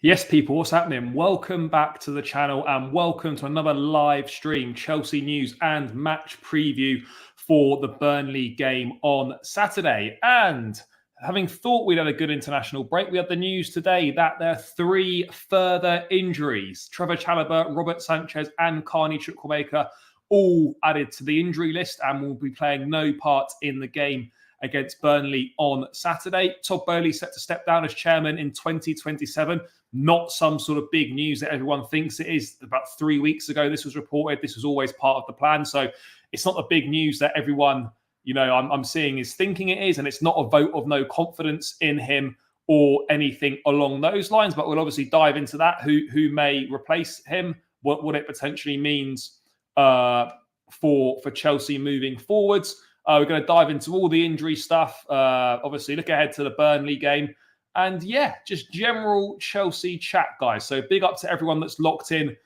Yes, people, what's happening? Welcome back to the channel and welcome to another live stream, Chelsea news and match preview for the Burnley game on Saturday. And having thought we'd had a good international break, we had the news today that there are three further injuries. Trevor Chalobah, Robert Sanchez and Carney Chukwuemeka all added to the injury list and will be playing no part in the game against Burnley on Saturday. Todd Boehly set to step down as chairman in 2027. Not some sort of big news that everyone thinks it is. About 3 weeks ago, this was reported. This was always part of the plan. So it's not the big news that everyone, I'm seeing is thinking it is. And it's not a vote of no confidence in him or anything along those lines. But we'll obviously dive into that. Who may replace him, what it potentially means for Chelsea moving forwards. We're going to dive into all the injury stuff. Obviously, look ahead to the Burnley game. And yeah, just general Chelsea chat, guys. So big up to everyone that's locked in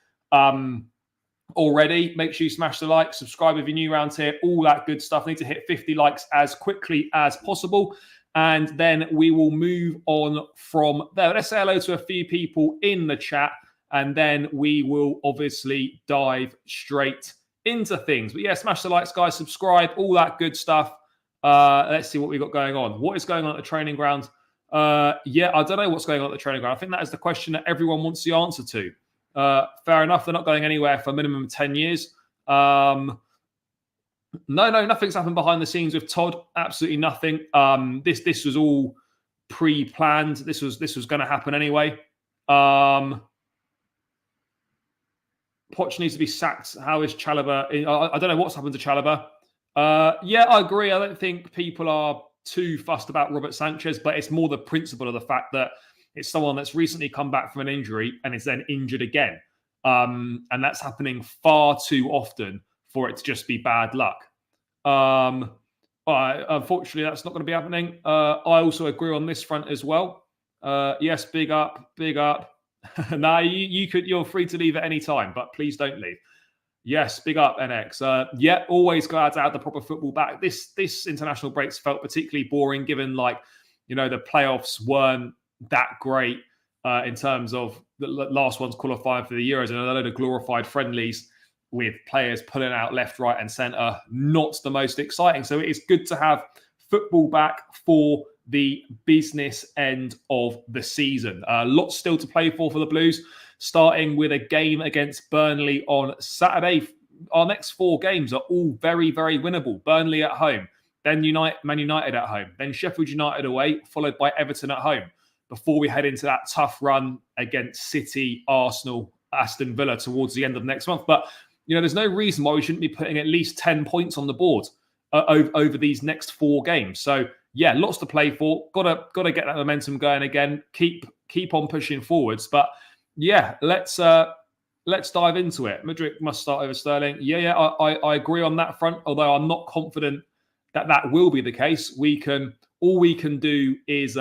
already. Make sure you smash the like, subscribe if you're new around here, all that good stuff. I need to hit 50 likes as quickly as possible. And then we will move on from there. Let's say hello to a few people in the chat. And then we will obviously dive straight into things. But yeah, smash the likes, guys, subscribe, all that good stuff. Let's see what we've got going on. What is going on at the training ground? Yeah, I don't know what's going on at the training ground. I think that is the question that everyone wants the answer to. Fair enough. They're not going anywhere for a minimum of 10 years. No, nothing's happened behind the scenes with Todd. Absolutely nothing. This was all pre-planned. This was going to happen anyway. Poch needs to be sacked. How is Chalobah? I don't know what's happened to Chalobah. Yeah, I agree. I don't think people are too fussed about Robert Sanchez, but it's more the principle of the fact that it's someone that's recently come back from an injury and is then injured again. And that's happening far too often for it to just be bad luck. But unfortunately, that's not going to be happening. I also agree on this front as well. Yes, big up, big up. No, you're free to leave at any time, but please don't leave. Yes, big up, NX. Yeah, always glad to have the proper football back. This international breaks felt particularly boring, given the playoffs weren't that great in terms of the last ones qualifying for the Euros and a load of glorified friendlies with players pulling out left, right, and centre. Not the most exciting. So it is good to have football back for the business end of the season. Lots still to play for the Blues, starting with a game against Burnley on Saturday. Our next four games are all very, very winnable. Burnley at home, then Man United at home, then Sheffield United away, followed by Everton at home, before we head into that tough run against City, Arsenal, Aston Villa towards the end of next month. But, there's no reason why we shouldn't be putting at least 10 points on the board over these next four games. So, yeah, lots to play for. Got to get that momentum going again. Keep on pushing forwards. But yeah, let's dive into it. Madrid must start over Sterling. Yeah, I agree on that front. Although I'm not confident that will be the case. All we can do is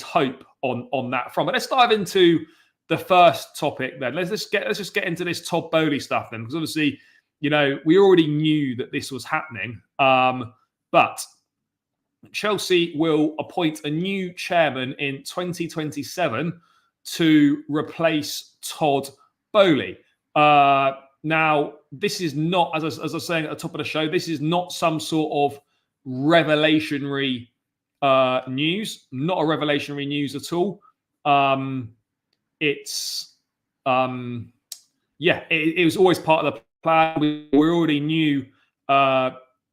hope on that front. But let's dive into the first topic then. Let's just get into this Todd Boehly stuff then, because obviously, we already knew that this was happening. But Chelsea will appoint a new chairman in 2027 to replace Todd Boehly. Now, this is not, as I was saying at the top of the show, this is not some sort of revelationary news. Not a revelationary news at all. It was always part of the plan. We already knew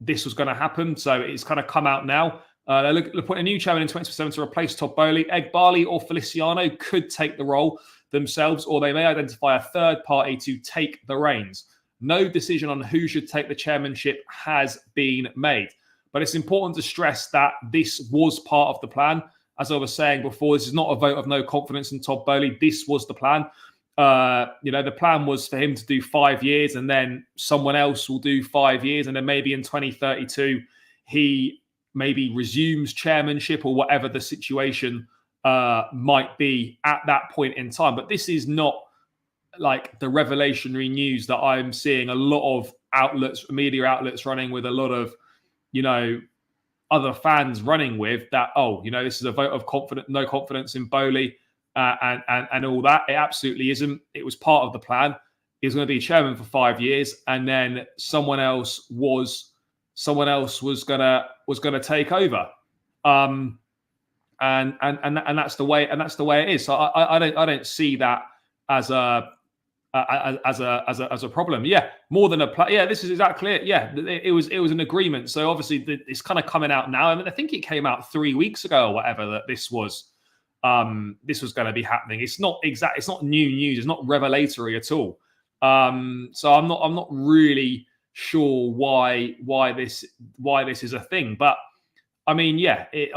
this was going to happen, so it's kind of come out now. They'll appoint a new chairman in 2027 to replace Todd Boehly. Barley or Feliciano could take the role themselves, or they may identify a third party to take the reins. No decision on who should take the chairmanship has been made. But it's important to stress that this was part of the plan. As I was saying before, this is not a vote of no confidence in Todd Boehly. This was the plan. The plan was for him to do 5 years and then someone else will do 5 years. And then maybe in 2032, he maybe resumes chairmanship or whatever the situation might be at that point in time. But this is not like the revelationary news that I'm seeing a lot of media outlets running with, a lot of, other fans running with that, this is a vote of no confidence in Boehly. and all that. It absolutely isn't. It was part of the plan. He was going to be chairman for 5 years, and then someone else was going to take over. And that's the way it is. So I don't see that as a problem. Yeah, more than a plan. Yeah, this is exactly it. Yeah, it was an agreement. So obviously it's kind of coming out now. I mean, I think it came out 3 weeks ago or whatever that this was going to be happening. It's not new news. It's not revelatory at all. So I'm not really sure why this is a thing. But I mean, yeah, it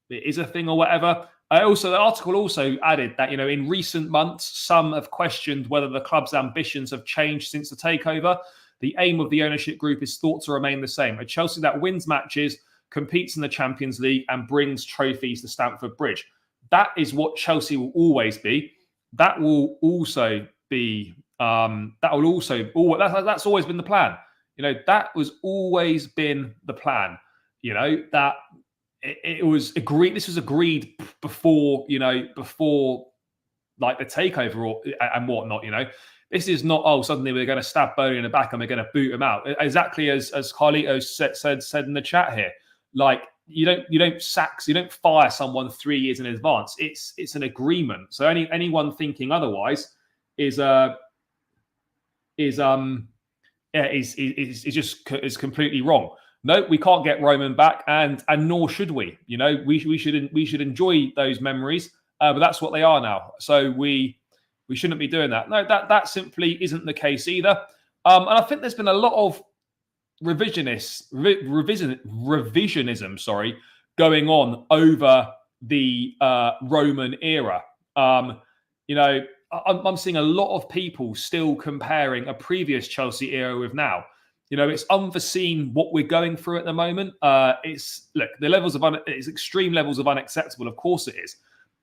is a thing or whatever. The article also added that, in recent months, some have questioned whether the club's ambitions have changed since the takeover. The aim of the ownership group is thought to remain the same: a Chelsea that wins matches, competes in the Champions League, and brings trophies to Stamford Bridge. That is what Chelsea will always be. That will also be. That's always been the plan. That was always been the plan. That it was agreed. This was agreed before, before like the takeover and whatnot. This is not, suddenly we're going to stab Boehly in the back and we're going to boot him out. Exactly as Carlitos said in the chat here. Like, you don't fire someone 3 years in advance. It's an agreement. So anyone thinking otherwise is completely wrong. No, we can't get Roman back, and nor should we. We should enjoy those memories, but that's what they are now. So we shouldn't be doing that. No, that simply isn't the case either. And I think there's been a lot of revisionism, going on over the Roman era. I'm seeing a lot of people still comparing a previous Chelsea era with now. It's unforeseen what we're going through at the moment. It's extreme levels of unacceptable. Of course it is.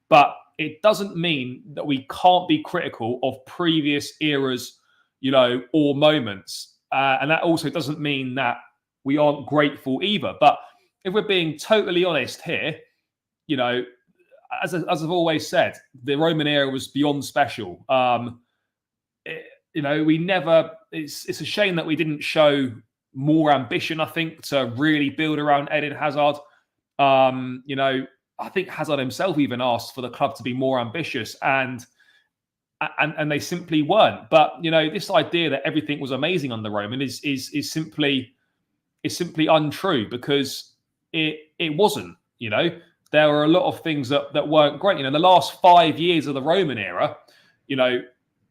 But it doesn't mean that we can't be critical of previous eras, or moments. And that also doesn't mean that we aren't grateful either. But if we're being totally honest here, as I've always said, the Roman era was beyond special. We never. It's a shame that we didn't show more ambition, I think, to really build around Eden Hazard. I think Hazard himself even asked for the club to be more ambitious, and they simply weren't. But this idea that everything was amazing under Roman is simply untrue, because it wasn't. There were a lot of things that weren't great. The last 5 years of the Roman era,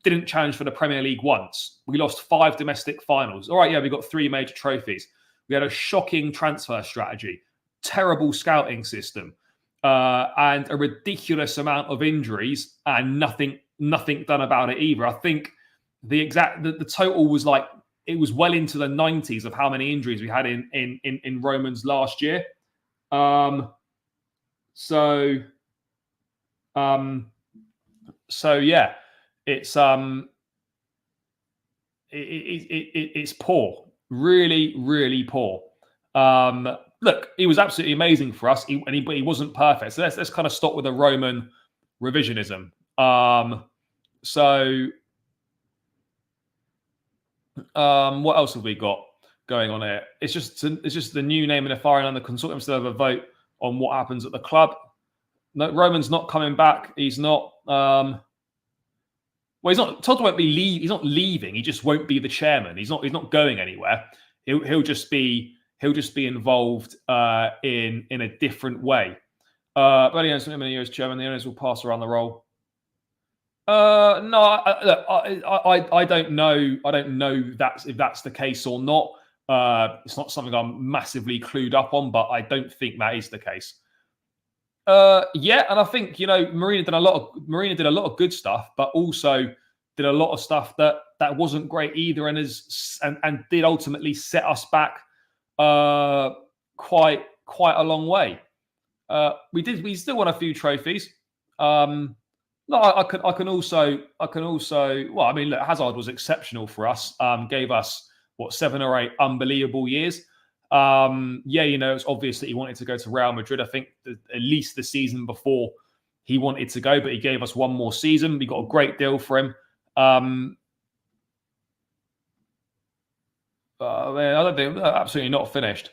didn't challenge for the Premier League once. We lost 5 domestic finals. All right, yeah, we got 3 major trophies. We had a shocking transfer strategy, terrible scouting system, and a ridiculous amount of injuries, and nothing done about it either. I think the total was it was well into the 90s of how many injuries we had in Roman's last year. So yeah. It's it's poor, really, really poor. Look, he was absolutely amazing for us, but he wasn't perfect. So let's kind of stop with the Roman revisionism. What else have we got going on here? It's just the new name in the firing line. The consortium still have a vote on what happens at the club. No, Roman's not coming back. He's not. Well, he's not. Todd won't be leave. He's not leaving. He just won't be the chairman. He's not going anywhere. He'll just be involved in a different way. But anyway, so many years chairman, the owners will pass around the role. No, I don't know. I don't know if that's the case or not. It's not something I'm massively clued up on, but I don't think that is the case. Yeah, and I think Marina did a lot of good stuff, but also did a lot of stuff that wasn't great either, and did ultimately set us back quite a long way. We still won a few trophies. No, I can also. Well, I mean, look, Hazard was exceptional for us. Gave us 7 or 8 unbelievable years. Yeah, it's obvious that he wanted to go to Real Madrid. I think at least the season before he wanted to go, but he gave us one more season. We got a great deal for him. I don't think absolutely not finished.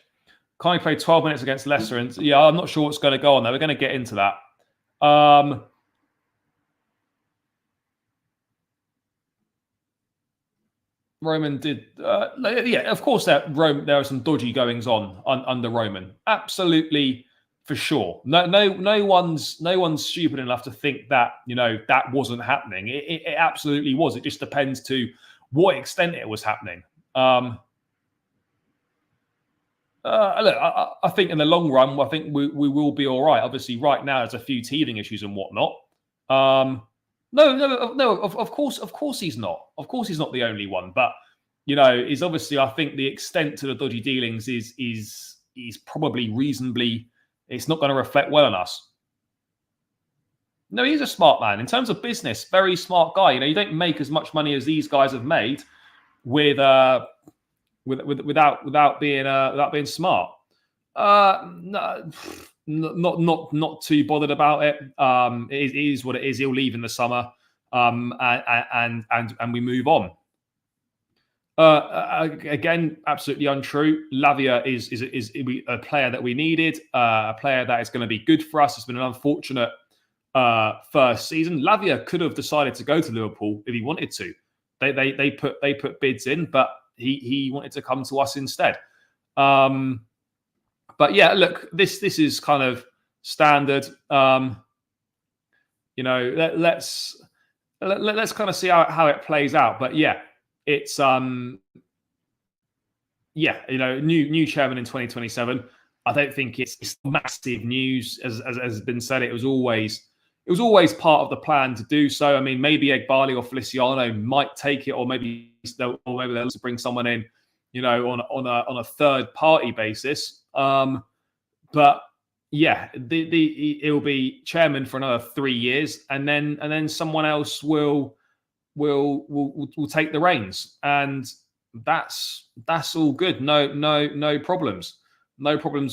Can't he play 12 minutes against Leicester? And yeah, I'm not sure what's going to go on there. We're going to get into that. Roman did, yeah. Of course, there are some dodgy goings on under Roman. Absolutely, for sure. No one's stupid enough to think that that wasn't happening. It absolutely was. It just depends to what extent it was happening. Look, I think in the long run, I think we will be all right. Obviously, right now there's a few teething issues and whatnot. No. Of course he's not. Of course he's not the only one. But is obviously, I think the extent to the dodgy dealings is probably reasonably. It's not going to reflect well on us. No, he's a smart man in terms of business. Very smart guy. You don't make as much money as these guys have made without being smart. No, not too bothered about it. It is what it is. He'll leave in the summer, and we move on. Again, absolutely untrue. Lavia is a player that we needed, a player that is going to be good for us. It's been an unfortunate first season. Lavia could have decided to go to Liverpool if he wanted to. They put bids in, but he wanted to come to us instead. But yeah, look, this is kind of standard. Let's kind of see how it plays out. But yeah, it's new chairman in 2027. I don't think it's massive news, as has been said. It was always part of the plan to do so. I mean, maybe Egbali or Feliciano might take it, or maybe they'll bring someone in, on a third party basis. But yeah, it'll be chairman for another 3 years, and then someone else will take the reins, and that's all good. No problems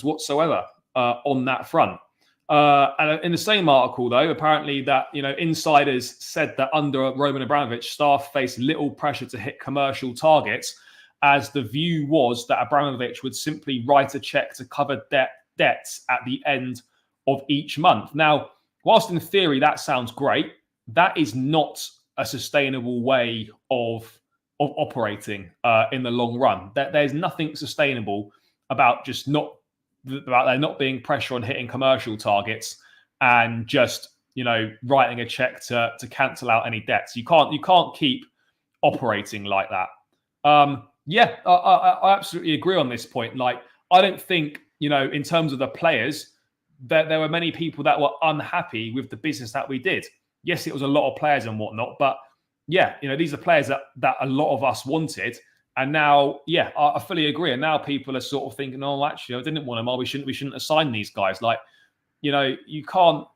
whatsoever on that front. And in the same article, though, apparently that insiders said that under Roman Abramovich, staff faced little pressure to hit commercial targets, as the view was that Abramovich would simply write a check to cover debts at the end of each month. Now, whilst in theory that sounds great, that is not a sustainable way of operating in the long run. There's nothing sustainable about there not being pressure on hitting commercial targets and just writing a check to cancel out any debts. You can't keep operating like that. Yeah, I absolutely agree on this point. Like, I don't think in terms of the players, that there were many people that were unhappy with the business that we did. Yes, it was a lot of players and whatnot, but yeah, these are players that a lot of us wanted. And now, yeah, I fully agree. And now people are sort of thinking, "Oh, actually, I didn't want them. Oh, we shouldn't assign these guys." Like, you can't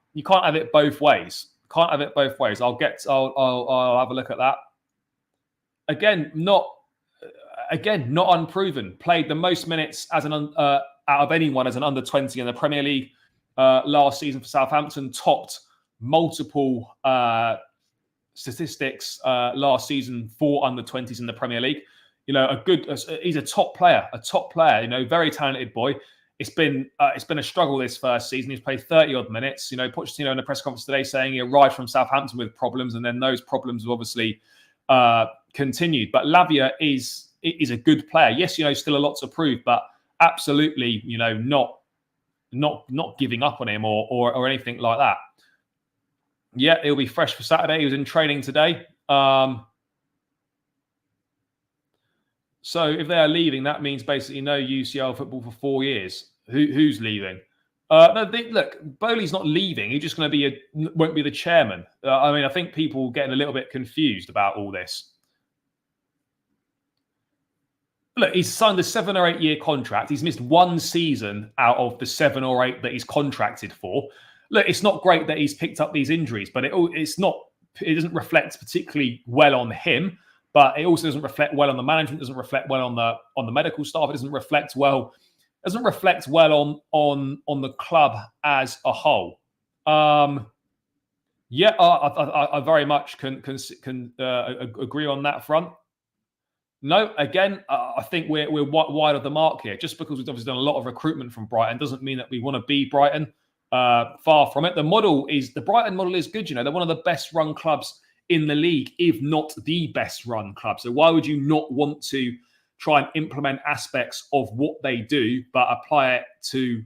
have it both ways. Can't have it both ways. I'll have a look at that. Again, not unproven. Played the most minutes as out of anyone as an under-20 in the Premier League last season for Southampton. Topped multiple statistics last season for under-20s in the Premier League. He's a top player. Very talented boy. It's been a struggle this first season. He's played 30 odd minutes. Pochettino in the press conference today saying he arrived from Southampton with problems, and then those problems have obviously continued. But Lavia is a good player. Yes, still a lot to prove, but absolutely, not giving up on him or anything like that. Yeah, he'll be fresh for Saturday. He was in training today. So if they are leaving, that means basically no UCL football for 4 years. Who's leaving? Look, Boehly's not leaving. He's just going to won't be the chairman. I think people are getting a little bit confused about all this. Look, he's signed a 7 or 8 year contract. He's missed one season out of the 7 or 8 that he's contracted for. Look, it's not great that he's picked up these injuries, but it doesn't reflect particularly well on him. But it also doesn't reflect well on the management. Doesn't reflect well on the medical staff. It doesn't reflect well on the club as a whole. Yeah, I very much can agree on that front. No, again, I think we're wide of the mark here. Just because we've obviously done a lot of recruitment from Brighton doesn't mean that we want to be Brighton. Far from it. The Brighton model is good. You know, they're one of the best run clubs in the league, if not the best run club. So why would you not want to try and implement aspects of what they do, but apply it to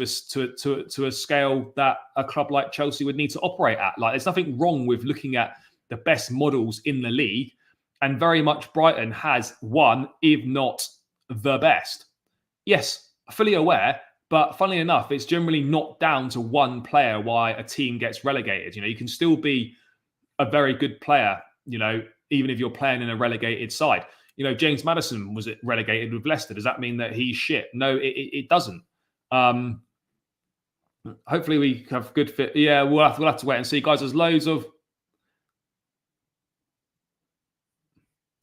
a scale that a club like Chelsea would need to operate at? Like, there's nothing wrong with looking at the best models in the league. And very much Brighton has one, if not the best. Yes, fully aware, but funnily enough, it's generally not down to one player why a team gets relegated. You know, you can still be a very good player, you know, even if you're playing in a relegated side. You know, James Maddison was relegated with Leicester. Does that mean that he's shit? No, it doesn't. Hopefully we have good fit. Yeah, we'll have to wait and see, guys. There's loads of.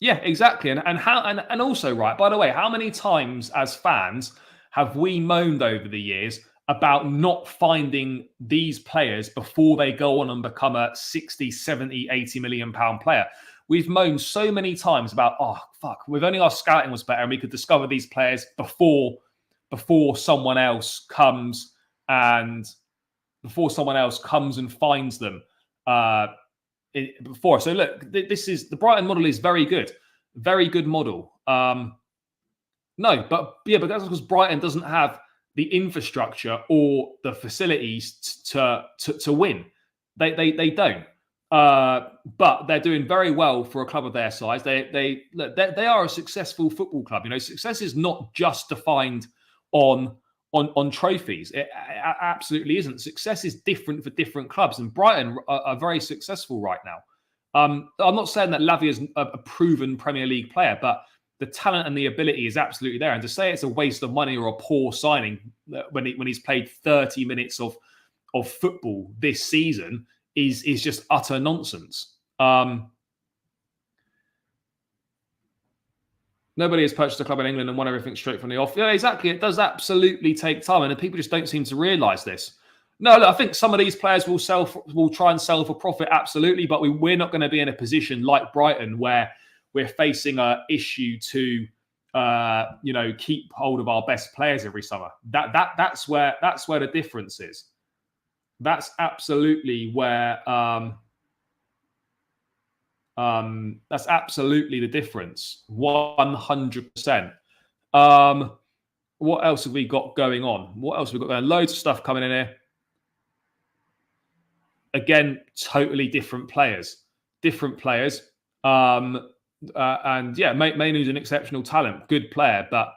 Yeah, exactly. And also, right, by the way, how many times as fans have we moaned over the years about not finding these players before they go on and become a 60, 70, 80 million pound player? We've moaned so many times about, oh, fuck, if only our scouting was better and we could discover these players before someone else comes and finds them. Before. So look, the Brighton model is very good model. No, but that's because Brighton doesn't have the infrastructure or the facilities to win. They don't. But they're doing very well for a club of their size. They are a successful football club. You know, success is not just defined on trophies. It absolutely isn't. Success is different for different clubs, and Brighton are very successful right now. I'm not saying that Lavia is a proven Premier League player, but the talent and the ability is absolutely there. And to say it's a waste of money or a poor signing when he's played 30 minutes of football this season is just utter nonsense. Nobody has purchased a club in England and won everything straight from the off. Yeah, exactly. It does absolutely take time, and people just don't seem to realise this. No, look, I think some of these players will try and sell for profit, absolutely, but we're not going to be in a position like Brighton where we're facing an issue to, keep hold of our best players every summer. That's where the difference is. That's absolutely where. That's absolutely the difference. 100%. What else have we got going on? Loads of stuff coming in here. Again, totally different players. And yeah, Mainoo's an exceptional talent, good player, but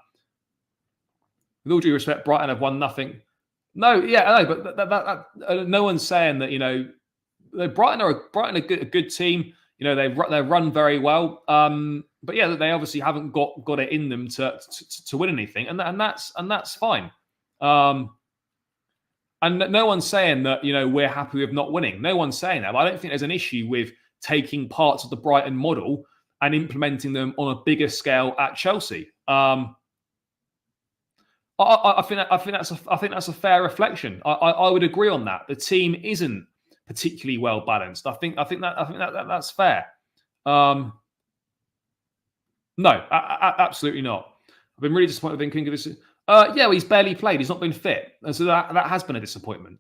with all due respect, Brighton have won nothing. No, yeah, I know, but no one's saying that. You know, Brighton are a good team. You know, they run very well, but yeah, they obviously haven't got it in them to win anything, and that's fine. And no one's saying that, you know, we're happy with not winning. No one's saying that. But I don't think there's an issue with taking parts of the Brighton model and implementing them on a bigger scale at Chelsea. I think that's a fair reflection. I would agree on that. The team isn't particularly well balanced. I think that's fair. No, absolutely not. I've been really disappointed with King of this. Yeah, well, he's barely played. He's not been fit, and so that has been a disappointment.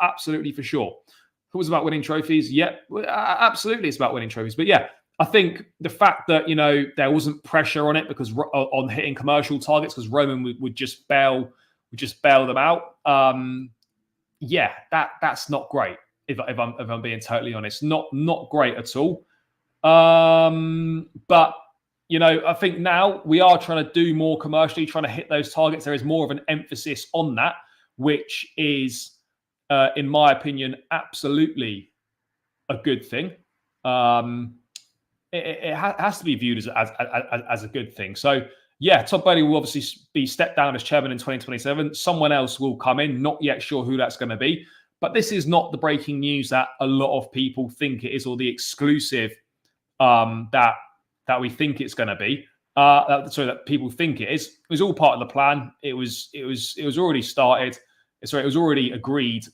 Absolutely, for sure. If it was about winning trophies, yeah, absolutely, it's about winning trophies. But yeah, I think the fact that, you know, there wasn't pressure on it because on hitting commercial targets because Roman would just bail them out. Yeah, that's not great. If I'm being totally honest, not great at all. But you know, I think now we are trying to do more commercially, trying to hit those targets. There is more of an emphasis on that, which is, in my opinion, absolutely a good thing. It has to be viewed as a good thing. So yeah, Todd Boehly will obviously be stepped down as chairman in 2027. Someone else will come in. Not yet sure who that's going to be. But this is not the breaking news that a lot of people think it is, or the exclusive that we think it's going to be. That people think it is. It was all part of the plan. It was already started. Sorry, it was already agreed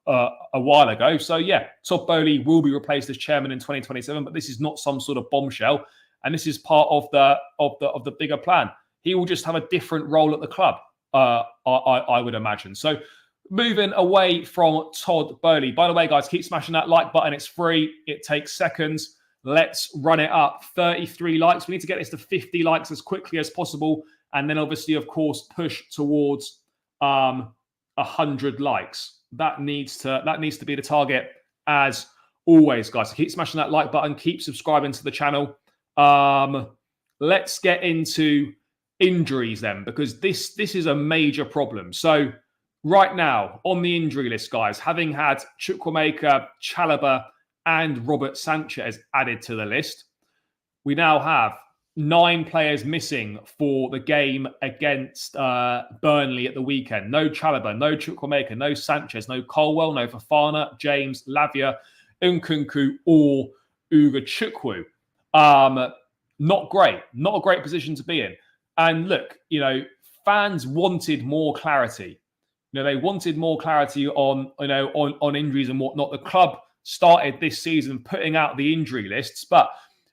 a while ago. So yeah, Todd Boehly will be replaced as chairman in 2027, but this is not some sort of bombshell, and this is part of the bigger plan. He will just have a different role at the club, I would imagine. So moving away from Todd Boehly. By the way, guys, keep smashing that like button. It's free. It takes seconds. Let's run it up. 33 likes. We need to get this to 50 likes as quickly as possible. And then obviously, of course, push towards 100 likes. That needs to be the target as always, guys. So keep smashing that like button. Keep subscribing to the channel. Let's get into injuries then, because this is a major problem. So right now on the injury list, guys, having had Chukwuemeka, Chalobah, and Robert Sanchez added to the list, we now have 9 players missing for the game against Burnley at the weekend. No Chalobah, no Chukwuemeka, no Sanchez, no Colwell, no Fofana, James, Lavia, Nkunku, or Ugachukwu. Not great. Not a great position to be in. And look, fans wanted more clarity. They wanted more clarity on injuries and whatnot. The club started this season putting out the injury lists, but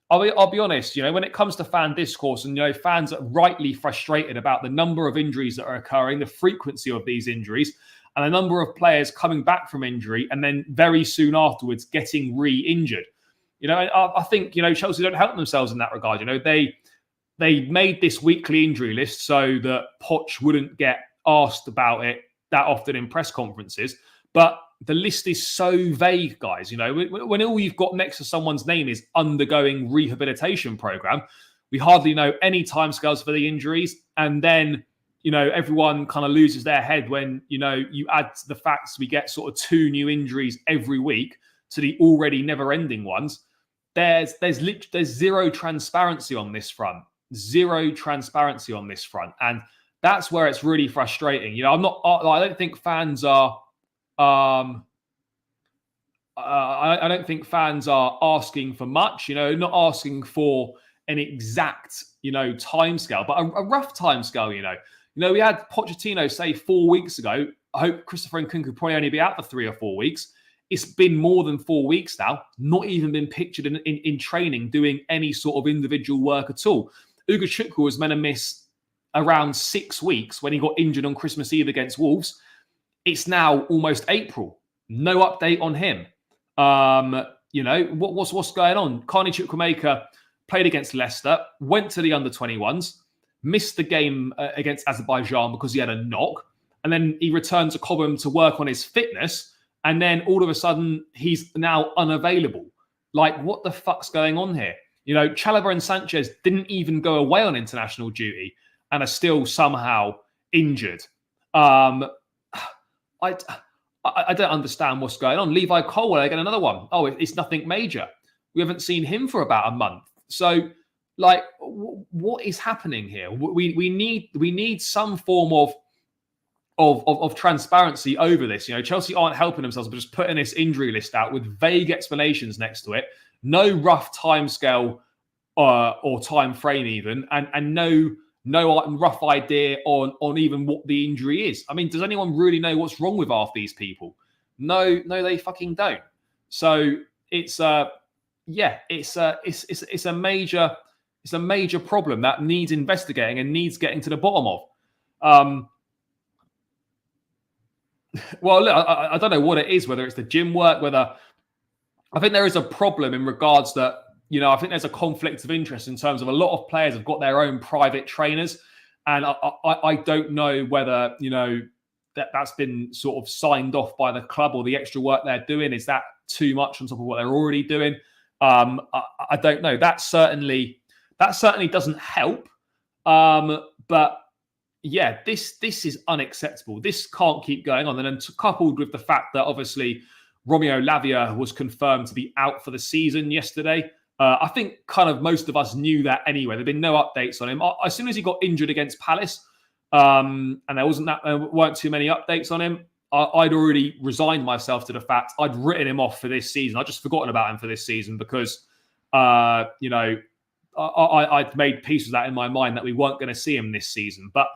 I'll be honest, when it comes to fan discourse, and fans are rightly frustrated about the number of injuries that are occurring, the frequency of these injuries, and the number of players coming back from injury and then very soon afterwards getting re-injured. I think Chelsea don't help themselves in that regard. They made this weekly injury list so that Poch wouldn't get asked about it that often in press conferences, but the list is so vague, guys. When all you've got next to someone's name is undergoing rehabilitation program, we hardly know any timescales for the injuries. And then, everyone kind of loses their head when, you add to the facts we get sort of 2 new injuries every week to the already never-ending ones. There's zero transparency on this front. Zero transparency on this front. And that's where it's really frustrating. I don't think fans are I don't think fans are asking for much, not asking for an exact, timescale, but a rough timescale, we had Pochettino say 4 weeks ago, I hope Christopher Nkunku could probably only be out for 3 or 4 weeks. It's been more than 4 weeks now, not even been pictured in training, doing any sort of individual work at all. Ugachukwu was meant to miss around 6 weeks when he got injured on Christmas Eve against Wolves. It's now almost April. No update on him. What's going on? Carney Chukwuemeka played against Leicester, went to the under-21s, missed the game against Azerbaijan because he had a knock, and then he returned to Cobham to work on his fitness, and then all of a sudden he's now unavailable. Like, what the fuck's going on here? Chalobah and Sanchez didn't even go away on international duty and are still somehow injured. I don't understand what's going on. Levi Colwell, again, another one. Oh, it's nothing major. We haven't seen him for about a month. So, what is happening here? We need some form of transparency over this. Chelsea aren't helping themselves, but just putting this injury list out with vague explanations next to it. No rough timescale or time frame even, and no rough idea on even what the injury is. I mean, does anyone really know what's wrong with half these people? No, they fucking don't. So it's a major problem that needs investigating and needs getting to the bottom of. Well, look, I don't know what it is, whether it's the gym work, I think there is a problem in regards that, I think there's a conflict of interest in terms of a lot of players have got their own private trainers. And I don't know whether, that's been sort of signed off by the club, or the extra work they're doing. Is that too much on top of what they're already doing? I don't know. That certainly doesn't help. But yeah, this is unacceptable. This can't keep going on. And then coupled with the fact that obviously Romeo Lavia was confirmed to be out for the season yesterday. I think kind of most of us knew that anyway. There've been no updates on him. As soon as he got injured against Palace, and there weren't too many updates on him, I'd already resigned myself to the fact I'd written him off for this season. I'd just forgotten about him for this season because, I'd made peace with that in my mind that we weren't going to see him this season. But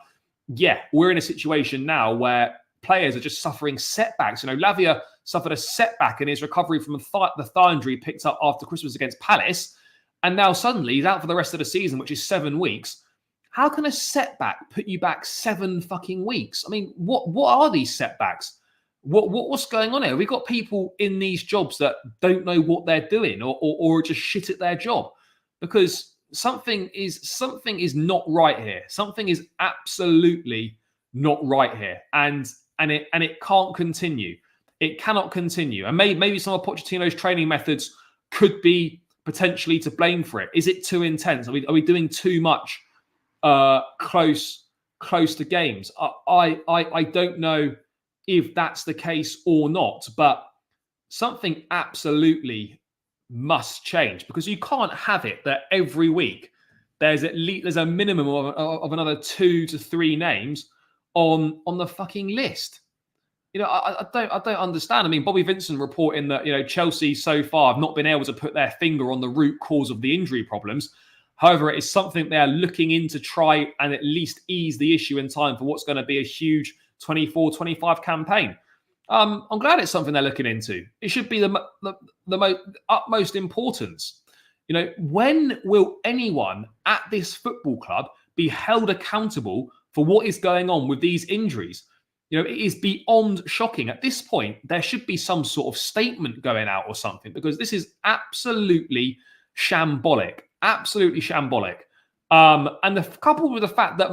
yeah, we're in a situation now where players are just suffering setbacks. Lavia suffered a setback in his recovery from the thigh injury he picked up after Christmas against Palace. And now suddenly he's out for the rest of the season, which is 7 weeks. How can a setback put you back 7 fucking weeks? I mean, what are these setbacks? What's going on here? We've got people in these jobs that don't know what they're doing or just shit at their job, because something is not right here. Something is absolutely not right here, and it can't continue. It cannot continue. And maybe some of Pochettino's training methods could be potentially to blame for it. Is it too intense? Are we doing too much close to games? I don't know if that's the case or not, but something absolutely must change, because you can't have it that every week there's a minimum of another 2 to 3 names on the fucking list. I don't understand. I mean, Bobby Vincent reporting that Chelsea so far have not been able to put their finger on the root cause of the injury problems. However, it is something they are looking into try and at least ease the issue in time for what's going to be a huge 24-25 campaign. I'm glad it's something they're looking into. It should be the utmost importance. When will anyone at this football club be held accountable for what is going on with these injuries? It is beyond shocking. At this point, there should be some sort of statement going out or something, because this is absolutely shambolic. Absolutely shambolic. And coupled with the fact that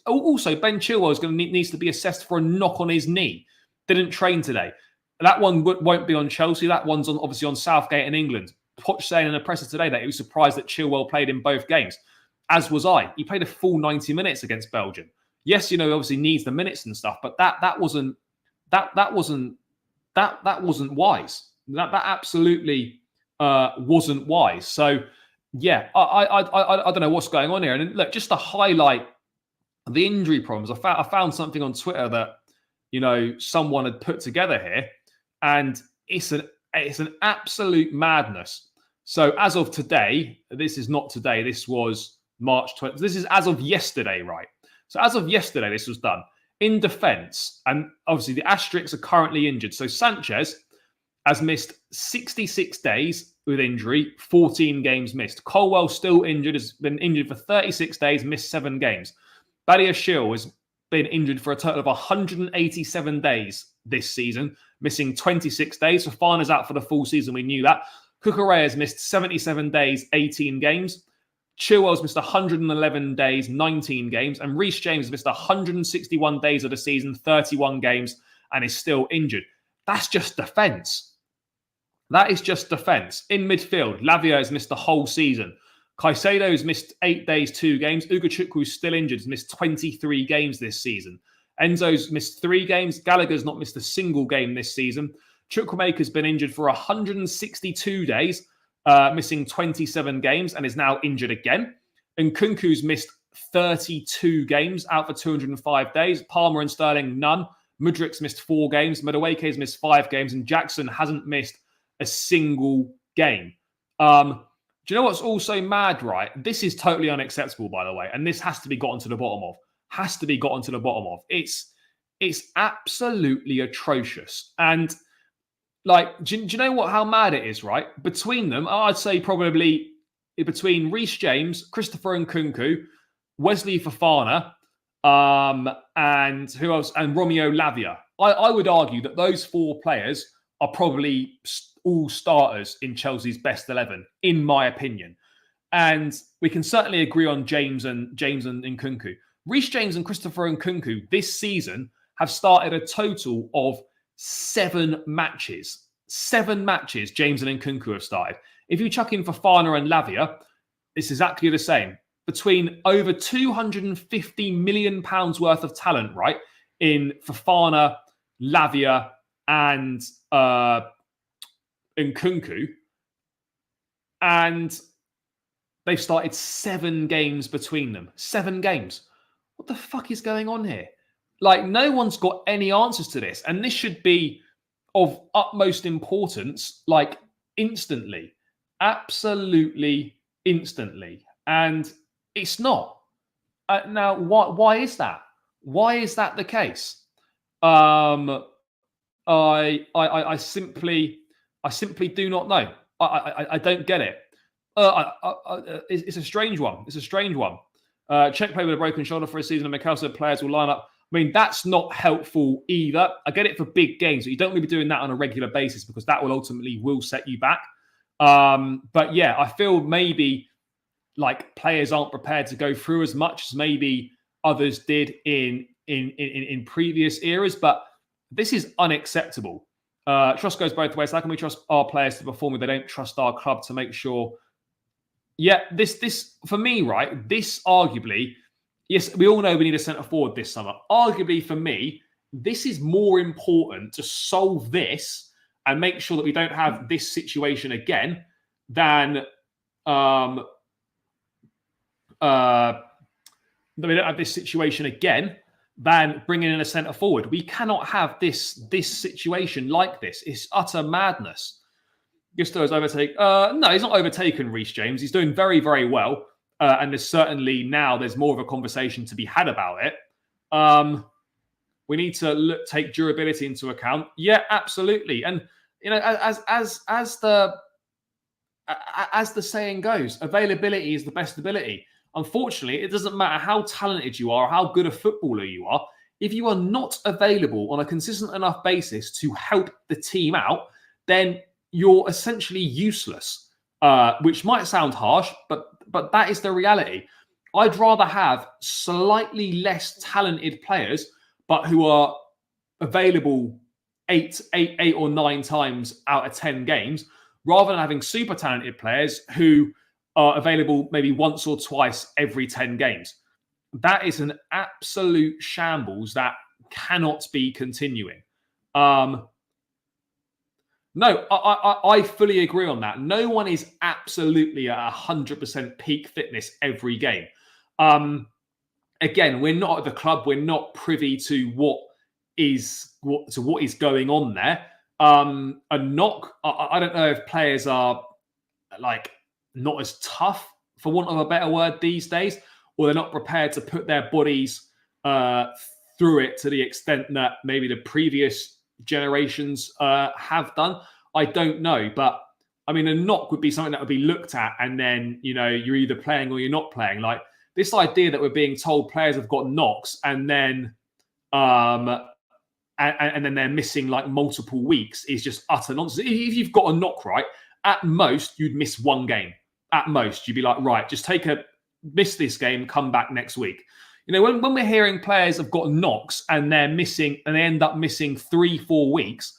also Ben Chilwell needs to be assessed for a knock on his knee. Didn't train today. That one won't be on Chelsea. That one's obviously on Southgate in England. Poch saying in a presser today that he was surprised that Chilwell played in both games, as was I. He played a full 90 minutes against Belgium. Yes, obviously needs the minutes and stuff, but that wasn't wise. That absolutely wasn't wise. So yeah, I don't know what's going on here. And look, just to highlight the injury problems, I found something on Twitter that someone had put together here, and it's an absolute madness. So as of today, this is not today. This was March 20th. This is as of yesterday, right? So as of yesterday, this was done. In defence, and obviously the Asterix are currently injured. So Sanchez has missed 66 days with injury, 14 games missed. Colwell still injured, has been injured for 36 days, missed 7 games. Badiashile has been injured for a total of 187 days this season, missing 26 days. Fofana's out for the full season, we knew that. Cucurella has missed 77 days, 18 games. Chilwell's missed 111 days, 19 games. And Reece James has missed 161 days of the season, 31 games, and is still injured. That's just defence. That is just defence. In midfield, Lavia has missed the whole season. Caicedo has missed 8 days, 2 games. Ugochukwu is still injured, has missed 23 games this season. Enzo's missed 3 games. Gallagher's not missed a single game this season. Chukwuemeka's been injured for 162 days, missing 27 games, and is now injured again. And Nkunku's missed 32 games, out for 205 days. Palmer and Sterling, none. Mudrik's missed 4 games. Madueke's missed 5 games. And Jackson hasn't missed a single game. Do you know what's also mad, right? This is totally unacceptable, by the way. And this has to be gotten to the bottom of. It's absolutely atrocious. And do you know how mad it is, right? Between them, I'd say probably between Reece James, Christopher Nkunku, Wesley Fofana, and who else? And Romeo Lavia. I would argue that those 4 players are probably all starters in Chelsea's best 11, in my opinion. And we can certainly agree on James and Nkunku. Reece James and Christopher Nkunku this season have started a total of 7 matches. 7 matches James and Nkunku have started. If you chuck in Fofana and Lavia, it's exactly the same. Between over £250 million worth of talent, right, in Fofana, Lavia, and Nkunku, and they've started 7 games between them. 7 games. What the fuck is going on here? No one's got any answers to this. And this should be of utmost importance, instantly. Absolutely instantly. And it's not. Now, why is that? Why is that the case? I simply do not know. I don't get it. It's a strange one. It's a strange one. Czech played with a broken shoulder for a season, and Mikel said players will line up. I mean, that's not helpful either. I get it for big games, but you don't want to be doing that on a regular basis because that will ultimately set you back. But yeah, I feel maybe like players aren't prepared to go through as much as maybe others did in previous eras. But this is unacceptable. Trust goes both ways. How can we trust our players to perform if they don't trust our club to make sure? Yeah, this for me, right? This arguably, yes, we all know we need a centre forward this summer. Arguably, for me, this is more important to solve this and make sure that we don't have this situation again than that we don't have this situation again than bringing in a centre forward. We cannot have this situation like this. It's utter madness. Gusto has overtaken. No, he's not overtaken Reece James. He's doing very, very well. And there's more of a conversation to be had about it. We need to take durability into account. Yeah, absolutely. And you know, as the saying goes, availability is the best ability. Unfortunately, it doesn't matter how talented you are or how good a footballer you are. If you are not available on a consistent enough basis to help the team out, then you're essentially useless, which might sound harsh, but that is the reality. I'd rather have slightly less talented players, but who are available eight or 9 times out of 10 games, rather than having super talented players who are available maybe once or twice every 10 games. That is an absolute shambles that cannot be continuing. No, I fully agree on that. No one is absolutely at 100% peak fitness every game. Again, we're not at the club. We're not privy to what is going on there. A knock. I don't know if players are like not as tough, for want of a better word, these days, or they're not prepared to put their bodies through it to the extent that maybe the previous generations have done. I don't know, but I mean, a knock would be something that would be looked at, and then you're either playing or you're not playing. Like this idea that we're being told players have got knocks, and then and then they're missing like multiple weeks is just utter nonsense. If you've got a knock, right, at most you'd miss 1 game. At most, you'd be like, right, just miss this game, come back next week. When we're hearing players have got knocks and they end up missing 3-4 weeks,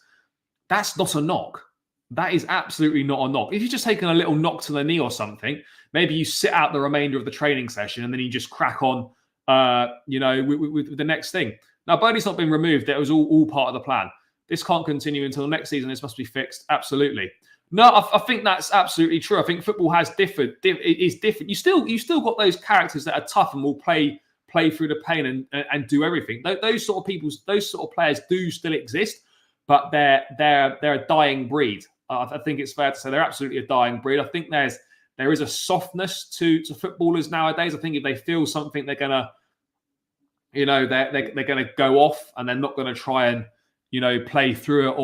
that's not a knock. That is absolutely not a knock. If you're just taking a little knock to the knee or something, maybe you sit out the remainder of the training session and then you just crack on, with the next thing. Now, Boehly's not been removed. That was all part of the plan. This can't continue until next season. This must be fixed. Absolutely. No, I think that's absolutely true. I think football has differed. It is different. You still got those characters that are tough and will play through the pain and do everything. Those sort of players do still exist, but they're a dying breed. I think it's fair to say they're absolutely a dying breed. I think there is a softness to footballers nowadays. I think if they feel something, they're gonna, they're gonna go off and they're not gonna try and play through it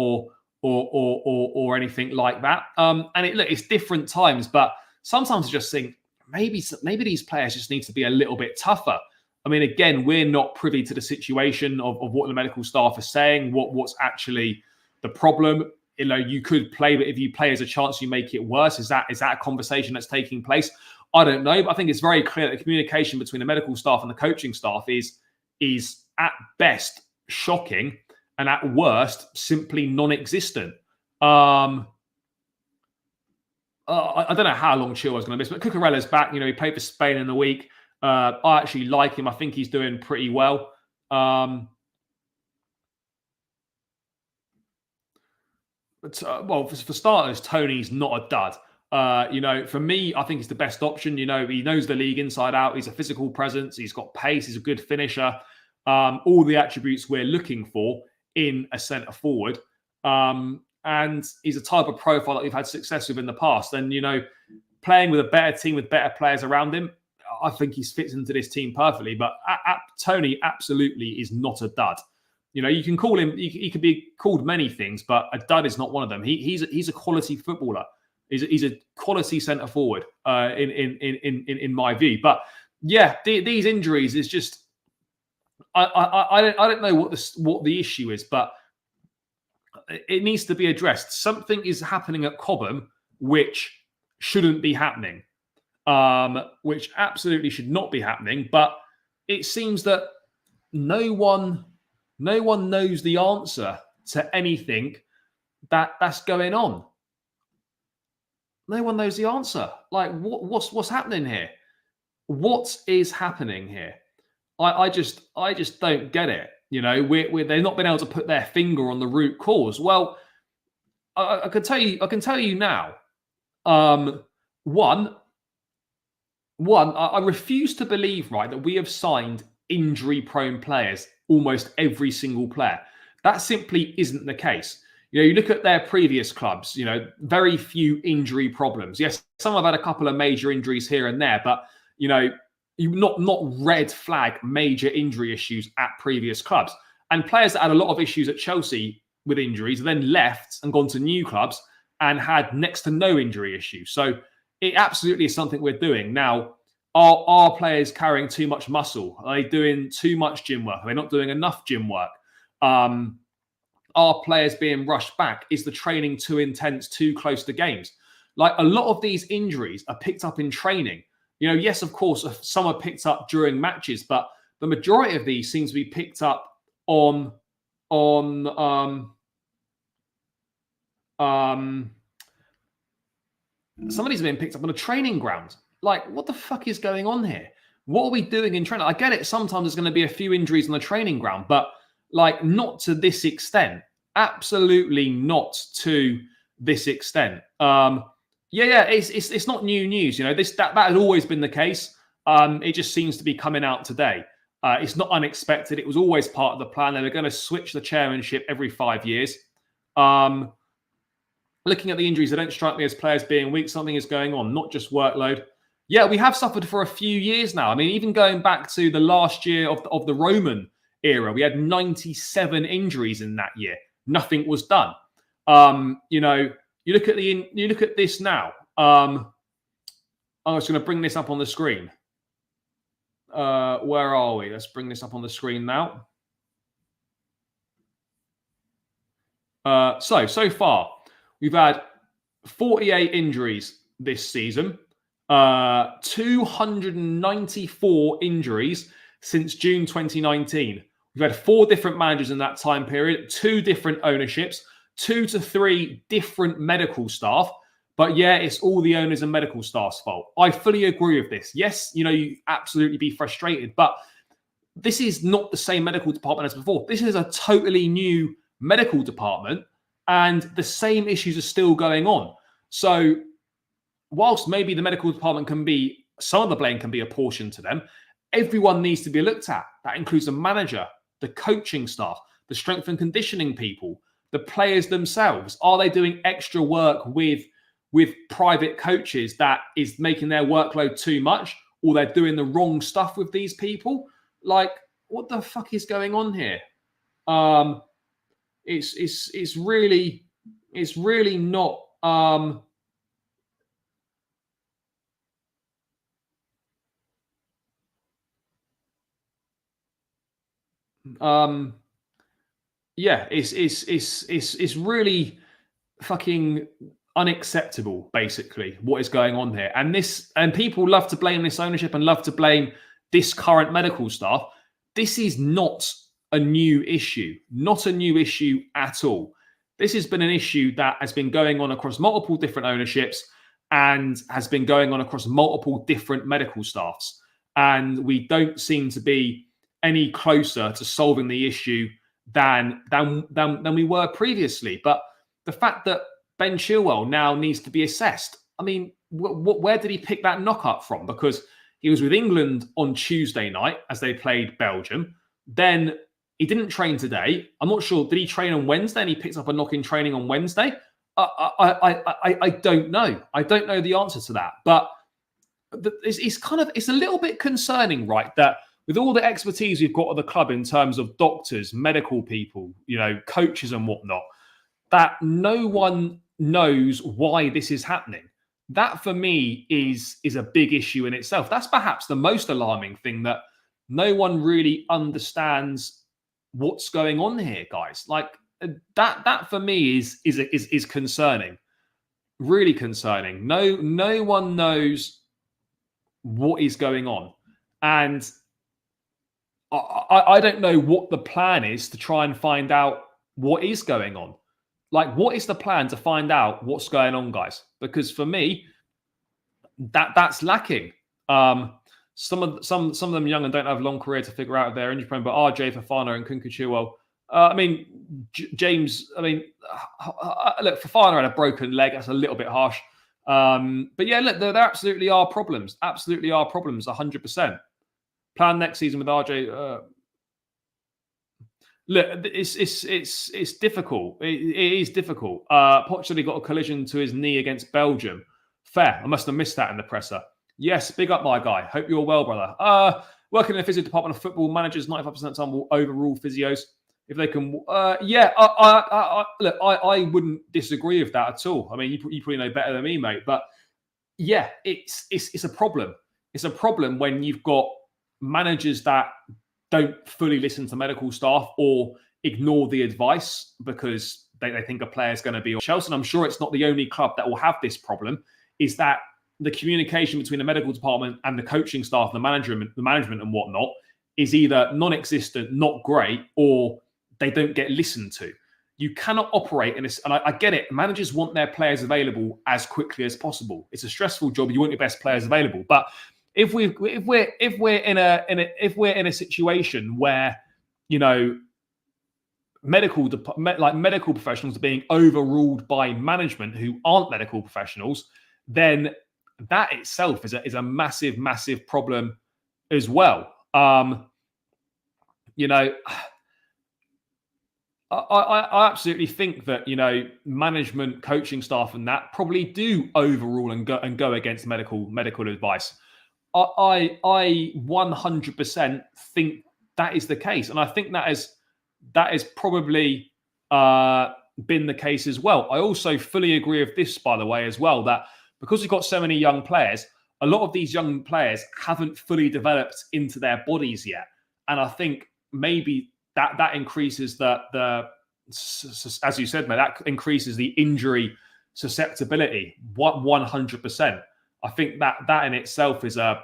or anything like that. It's different times, but sometimes I just think maybe these players just need to be a little bit tougher. I mean, again, we're not privy to the situation of what the medical staff are saying, what's actually the problem. You could play, but if you play, there's a chance you make it worse. Is that a conversation that's taking place? I don't know, but I think it's very clear that the communication between the medical staff and the coaching staff is at best shocking and at worst simply non-existent. I don't know how long Chilwell's going to miss, but Cucurella's back. He played for Spain in the week. I actually like him. I think he's doing pretty well. For starters, Tony's not a dud. For me, I think he's the best option. He knows the league inside out. He's a physical presence. He's got pace. He's a good finisher. All the attributes we're looking for in a centre forward. And he's a type of profile that we've had success with in the past. And, playing with a better team with better players around him, I think he fits into this team perfectly. But Tony absolutely is not a dud. You know, you can call him. He could be called many things, but a dud is not one of them. He's a quality footballer. He's a quality centre forward in my view. But yeah, these injuries is just. I don't know what the issue is, but it needs to be addressed. Something is happening at Cobham which shouldn't be happening, which absolutely should not be happening. But it seems that no one knows the answer to anything that's going on. No one knows the answer. Like, what's happening here? What is happening here? I just don't get it. You know, they've not been able to put their finger on the root cause. Well, I can tell you now. One, I refuse to believe, right, that we have signed injury-prone players, almost every single player. That simply isn't the case. You know, you look at their previous clubs, you know, very few injury problems. Yes, some have had a couple of major injuries here and there, but, you know, not red flag major injury issues at previous clubs. And players that had a lot of issues at Chelsea with injuries then left and gone to new clubs and had next to no injury issues. So it absolutely is something we're doing. Now, are players carrying too much muscle? Are they doing too much gym work? Are they not doing enough gym work? Are players being rushed back? Is the training too intense, too close to games? Like, a lot of these injuries are picked up in training. You know, yes, of course, some are picked up during matches, but the majority of these seem to be picked up on some of these have been picked up on a training ground. Like, what the fuck is going on here? What are we doing in training? I get it. Sometimes there's going to be a few injuries on the training ground, but like, not to this extent. Absolutely not to this extent. It's not new news. You know, that has always been the case. It just seems to be coming out today. It's not unexpected. It was always part of the plan. They were going to switch the chairmanship every 5 years. Looking at the injuries, they don't strike me as players being weak. Something is going on, not just workload. Yeah, we have suffered for a few years now. I mean, even going back to the last year of the Roman era, we had 97 injuries in that year. Nothing was done. You know, you look at this now. I'm just going to bring this up on the screen. Where are we? Let's bring this up on the screen now. So far, we've had 48 injuries this season, 294 injuries since June 2019. We've had 4 different managers in that time period, 2 different ownerships, 2 to 3 different medical staff. But yeah, it's all the owners and medical staff's fault. I fully agree with this. Yes, you know, you absolutely be frustrated, but this is not the same medical department as before. This is a totally new medical department, and the same issues are still going on. So whilst maybe the medical department some of the blame can be apportioned to them, everyone needs to be looked at. That includes the manager, the coaching staff, the strength and conditioning people, the players themselves. Are they doing extra work with private coaches that is making their workload too much, or they're doing the wrong stuff with these people? Like, what the fuck is going on here? It's really not. Yeah, it's really fucking unacceptable, basically, what is going on here. And people love to blame this ownership and love to blame this current medical staff. This is not a new issue, not a new issue at all. This has been an issue that has been going on across multiple different ownerships and has been going on across multiple different medical staffs. And we don't seem to be any closer to solving the issue than we were previously. But the fact that Ben Chilwell now needs to be assessed, I mean, where did he pick that knock up from? Because he was with England on Tuesday night as they played Belgium. Then he didn't train today. I'm not sure. Did he train on Wednesday and he picked up a knock in training on Wednesday? I don't know. I don't know the answer to that. But it's a little bit concerning, right? That with all the expertise we've got at the club in terms of doctors, medical people, coaches and whatnot, that no one knows why this is happening. That for me is a big issue in itself. That's perhaps the most alarming thing, that no one really understands what's going on here, guys. Like that for me is concerning, really concerning. No one knows what is going on, and I don't know what the plan is to try and find out what is going on. Like, what is the plan to find out what's going on, guys? Because for me, that's lacking. Some of them young and don't have a long career to figure out if they're injury prone, but RJ, Fofana, and Kunkuchu, well, James. Look, Fofana had a broken leg. That's a little bit harsh. But yeah, look, there absolutely are problems. Absolutely are problems. 100%. Plan next season with RJ. Look, it's difficult. It is difficult. Pochettino got a collision to his knee against Belgium. Fair. I must have missed that in the presser. Yes, big up, my guy. Hope you're well, brother. Working in the physio department of football, managers 95% of the time will overrule physios if they can. Look, I wouldn't disagree with that at all. I mean, you probably know better than me, mate. But yeah, it's a problem. It's a problem when you've got managers that don't fully listen to medical staff or ignore the advice because they think a player is going to be on Chelsea. And I'm sure it's not the only club that will have this problem, is that the communication between the medical department and the coaching staff, the management and whatnot, is either non-existent, not great, or they don't get listened to. You cannot operate in this, and I get it. Managers want their players available as quickly as possible. It's a stressful job. You want your best players available, but if we're in a situation where medical professionals are being overruled by management who aren't medical professionals, then that itself is a massive problem as well. I absolutely think that management, coaching staff, and that probably do overrule and go against medical advice. I 100% think that is the case, and I think that is probably been the case as well. I also fully agree with this, by the way, as well, that because we've got so many young players, a lot of these young players haven't fully developed into their bodies yet, and I think maybe that increases the as you said, mate, that increases the injury susceptibility 100%. I think that in itself is a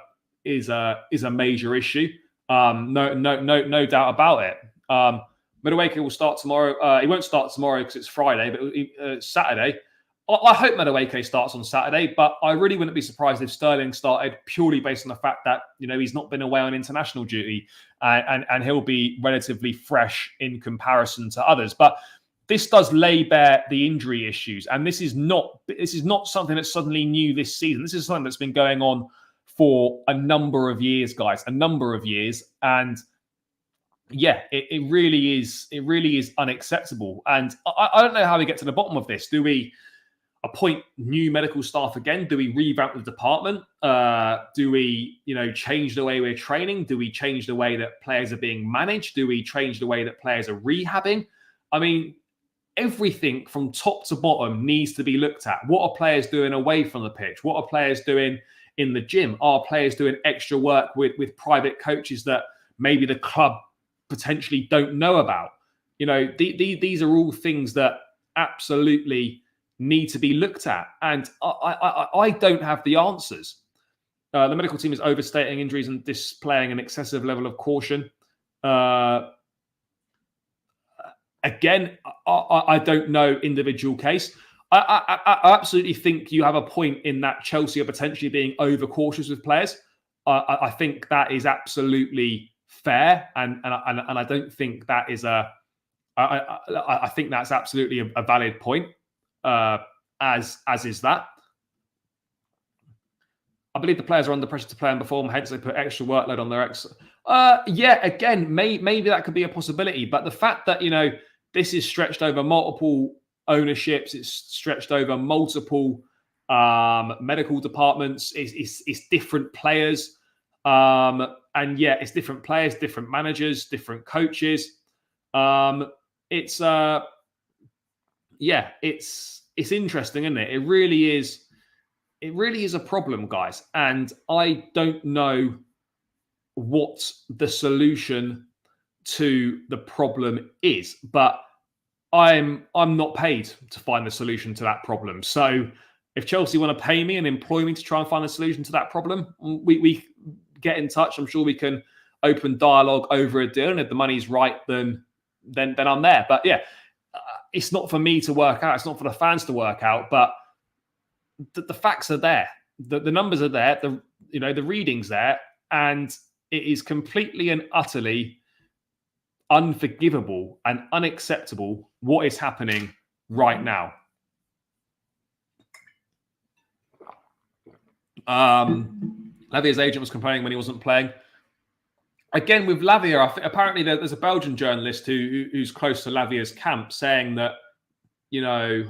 major issue. No doubt about it. Madueke will start tomorrow. He won't start tomorrow because it's Friday, but Saturday. I hope Madueke starts on Saturday, but I really wouldn't be surprised if Sterling started, purely based on the fact that he's not been away on international duty and he'll be relatively fresh in comparison to others. But this does lay bare the injury issues, and this is not something that's suddenly new this season. This is something that's been going on for a number of years, guys, and yeah, it really is unacceptable. And I don't know how we get to the bottom of this. Do we appoint new medical staff again? Do we revamp the department? Do we, change the way we're training? Do we change the way that players are being managed? Do we change the way that players are rehabbing? I mean, everything from top to bottom needs to be looked at. What are players doing away from the pitch? What are players doing in the gym? Are players doing extra work with private coaches that maybe the club potentially don't know about? These are all things that absolutely need to be looked at, and I don't have the answers. The medical team is overstating injuries and displaying an excessive level of caution. Again, I don't know individual case. I absolutely think you have a point in that Chelsea are potentially being overcautious with players. I think that is absolutely fair, and I don't think that is I think that's absolutely a valid point. As is that. I believe the players are under pressure to play and perform, hence they put extra workload on their yeah, again, maybe that could be a possibility, but the fact that this is stretched over multiple ownerships, it's stretched over multiple medical departments, it's different players. And yeah, it's different players, different managers, different coaches. It's interesting, isn't it? It really is. It really is a problem, guys. And I don't know what the solution to the problem is, but I'm not paid to find the solution to that problem. So if Chelsea want to pay me and employ me to try and find a solution to that problem, we get in touch. I'm sure we can open dialogue over a deal, and if the money's right, then I'm there. But yeah, it's not for me to work out. It's not for the fans to work out. But the facts are there. The numbers are there. The readings there, and it is completely and utterly unforgivable and unacceptable what is happening right now. Lavier's agent was complaining when he wasn't playing. Again, with Lavier, apparently there's a Belgian journalist who's close to Lavier's camp saying that, there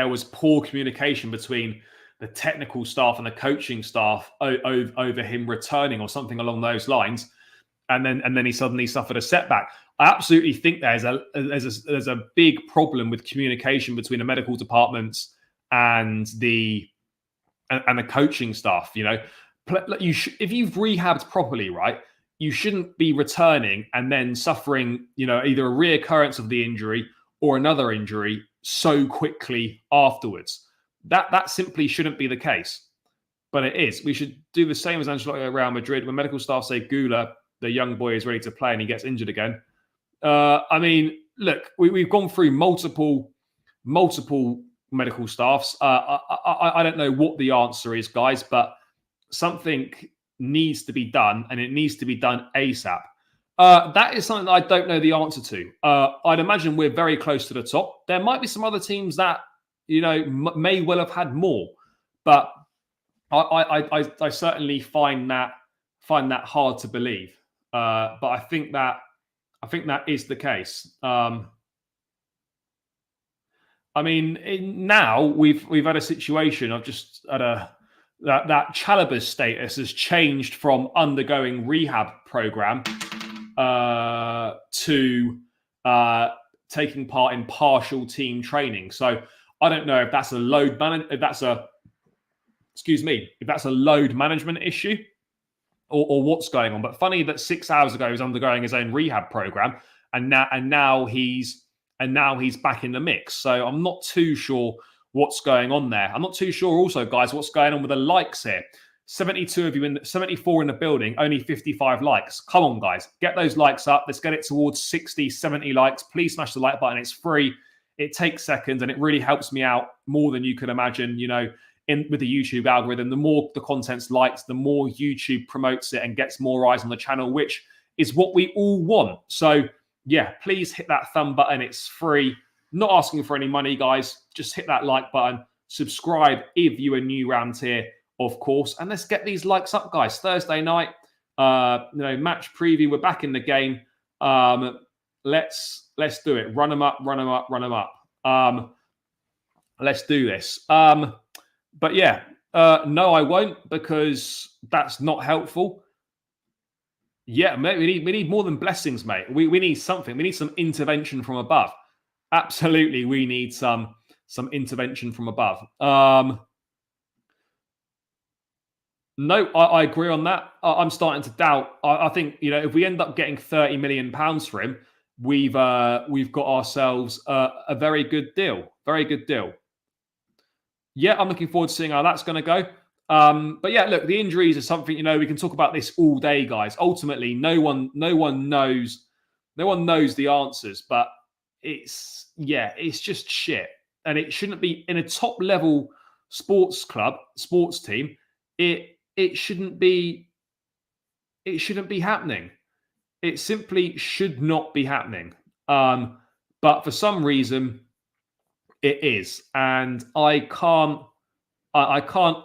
was poor communication between the technical staff and the coaching staff over him returning or something along those lines. And then he suddenly suffered a setback. I absolutely think there's a big problem with communication between the medical departments and the coaching staff. If you've rehabbed properly, right, you shouldn't be returning and then suffering, either a reoccurrence of the injury or another injury so quickly afterwards. That simply shouldn't be the case, but it is. We should do the same as Ancelotti at Real Madrid when medical staff say Gula, the young boy, is ready to play and he gets injured again. Look, we've gone through multiple medical staffs. I don't know what the answer is, guys, but something needs to be done, and it needs to be done ASAP. That is something that I don't know the answer to. I'd imagine we're very close to the top. There might be some other teams that may well have had more, but I certainly find that hard to believe. But I think that is the case. Now we've had a situation of just that Chalobah's status has changed from undergoing rehab program to taking part in partial team training. So I don't know if that's a load management issue or what's going on. But funny that 6 hours ago he was undergoing his own rehab program, and now he's back in the mix. So I'm not too sure what's going on there. I'm not too sure also, guys, what's going on with the likes here. 72 of you 74 in the building, only 55 likes. Come on, guys, get those likes up. Let's get it towards 60, 70 likes. Please smash the like button. It's free. It takes seconds, and it really helps me out more than you could imagine. With the YouTube algorithm, the more the content's liked, the more YouTube promotes it and gets more eyes on the channel, which is what we all want. So yeah, please hit that thumb button. It's free. Not asking for any money, guys. Just hit that like button. Subscribe if you are new around here, of course. And let's get these likes up, guys. Thursday night, match preview. We're back in the game. Let's do it. Run them up. Let's do this. But yeah, no, I won't, because that's not helpful. Yeah, mate, we need more than blessings, mate. We need something. We need some intervention from above. Absolutely, we need some intervention from above. No, I agree on that. I'm starting to doubt. I think if we end up getting £30 million for him, we've got ourselves a very good deal. Very good deal. Yeah, I'm looking forward to seeing how that's going to go. But yeah, look, the injuries are something, we can talk about this all day, guys. Ultimately, no one knows the answers, but it's just shit. And it shouldn't be in a top level sports team. It shouldn't be happening. It simply should not be happening. But for some reason it is, and I can't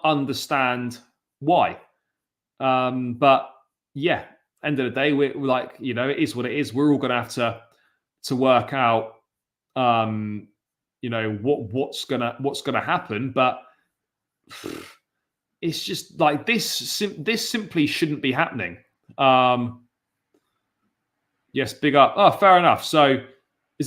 understand why. But yeah, end of the day, we're like, it is what it is. We're all going to have to work out, what's gonna happen. But it's just like this. This simply shouldn't be happening. Yes, big up. Oh, fair enough. So,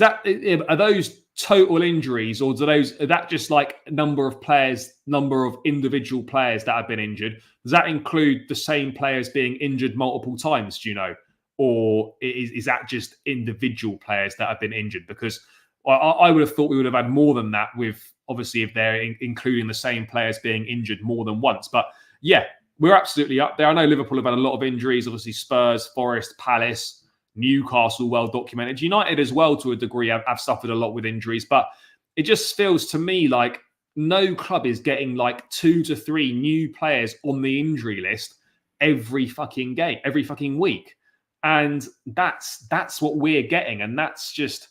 are those total injuries, or are that just like number of individual players that have been injured? Does that include the same players being injured multiple times? Do you know, or is that just individual players that have been injured? Because I would have thought we would have had more than that. With obviously if they're including the same players being injured more than once, but yeah, we're absolutely up there. I know Liverpool have had a lot of injuries. Obviously, Spurs, Forest, Palace. Newcastle, well documented. United as well, to a degree, have suffered a lot with injuries. But it just feels to me like no club is getting like 2 to 3 new players on the injury list every fucking game, every fucking week. And that's what we're getting. And it's just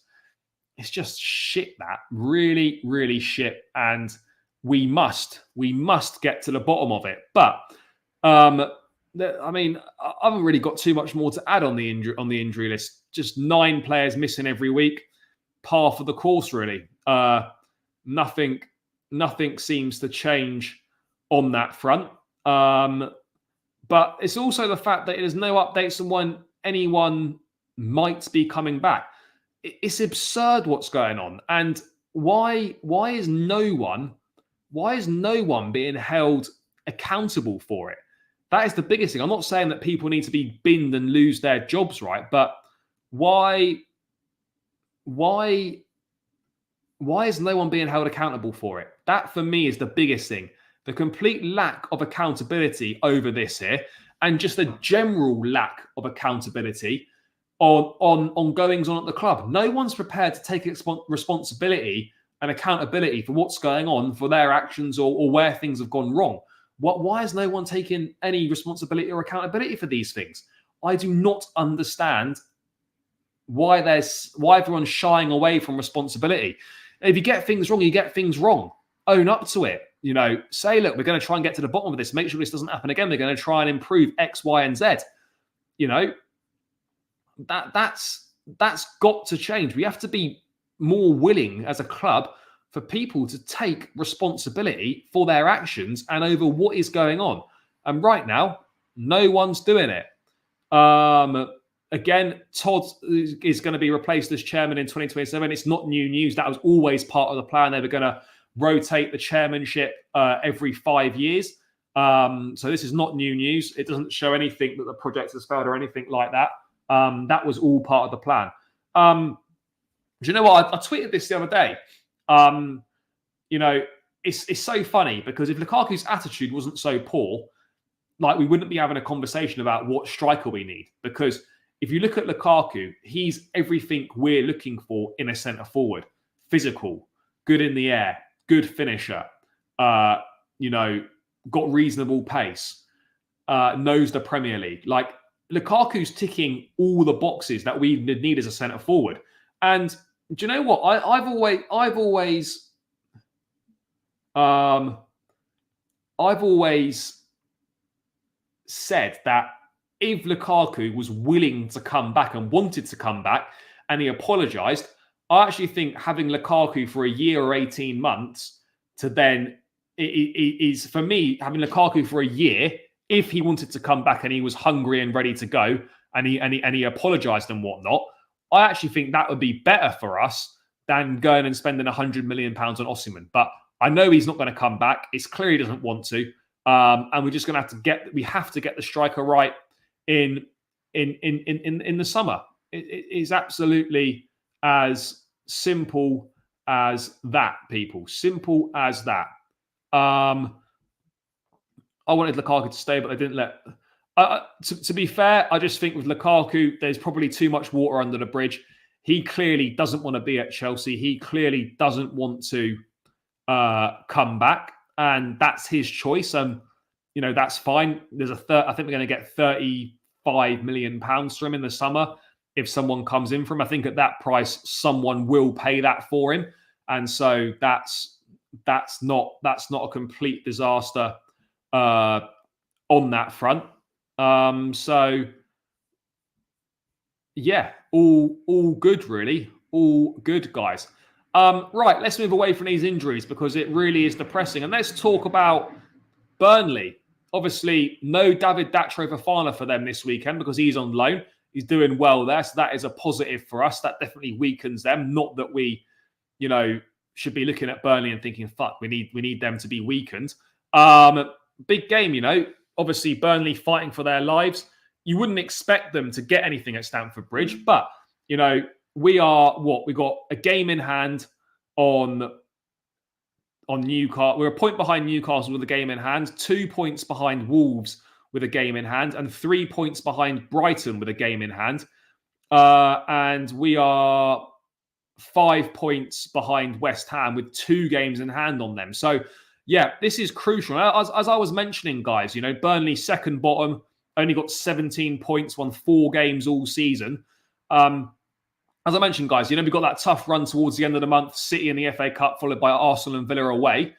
shit, that. Really, really shit. And we must get to the bottom of it. But I mean, I haven't really got too much more to add on the injury list. Just 9 players missing every week, par for the course, really. Nothing seems to change on that front. But it's also the fact that there's no updates on when anyone might be coming back. It's absurd what's going on, and why is no one being held accountable for it? That is the biggest thing. I'm not saying that people need to be binned and lose their jobs, right? But why is no one being held accountable for it? That, for me, is the biggest thing. The complete lack of accountability over this here, and just a general lack of accountability on goings on at the club. No one's prepared to take responsibility and accountability for what's going on, for their actions or where things have gone wrong. Why is no one taking any responsibility or accountability for these things? I do not understand why everyone's shying away from responsibility. If you get things wrong, you get things wrong. Own up to it. You know, say, look, we're going to try and get to the bottom of this. Make sure this doesn't happen again. We're going to try and improve X, Y, and Z. You know, that's got to change. We have to be more willing as a club for people to take responsibility for their actions and over what is going on. And right now, no one's doing it. Again, Todd is going to be replaced as chairman in 2027. It's not new news. That was always part of the plan. They were going to rotate the chairmanship every 5 years. So this is not new news. It doesn't show anything that the project has failed or anything like that. That was all part of the plan. Do you know what? I tweeted this the other day. You know, it's so funny because if Lukaku's attitude wasn't so poor, like, we wouldn't be having a conversation about what striker we need. Because if you look at Lukaku, he's everything we're looking for in a centre forward: physical, good in the air, good finisher, you know, got reasonable pace, knows the Premier League. Like, Lukaku's ticking all the boxes that we need as a centre forward. And do you know what? I've always said that if Lukaku was willing to come back and wanted to come back and he apologised, I actually think having Lukaku for a year or 18 months to then is, for me, having Lukaku for a year, if he wanted to come back and he was hungry and ready to go and he apologised and whatnot, I actually think that would be better for us than going and spending £100 million on Osimhen. But I know he's not going to come back. It's clear he doesn't want to. And we're just going to have to get the striker right in the summer. It is absolutely as simple as that, people. Simple as that. I wanted Lukaku to stay, but I didn't let... to be fair, I just think with Lukaku, there's probably too much water under the bridge. He clearly doesn't want to be at Chelsea. He clearly doesn't want to come back, and that's his choice. You know, that's fine. There's I think we're going to get £35 million for him in the summer if someone comes in for him. I think at that price, someone will pay that for him, and so that's not a complete disaster on that front. So yeah, all good, really. All good, guys. Right, let's move away from these injuries because it really is depressing. And let's talk about Burnley. Obviously, no David Datro Fofana for them this weekend because he's on loan. He's doing well there. So that is a positive for us. That definitely weakens them. Not that we, should be looking at Burnley and thinking, fuck, we need them to be weakened. Big game, obviously Burnley fighting for their lives. You wouldn't expect them to get anything at Stamford Bridge, but we got a game in hand on Newcastle. We're a point behind Newcastle with a game in hand, 2 points behind Wolves with a game in hand, and 3 points behind Brighton with a game in hand. And we are 5 points behind West Ham with 2 games in hand on them. So, yeah, this is crucial. As I was mentioning, guys, Burnley second bottom, only got 17 points, won 4 games all season. As I mentioned, guys, we've got that tough run towards the end of the month, City in the FA Cup, followed by Arsenal and Villa away.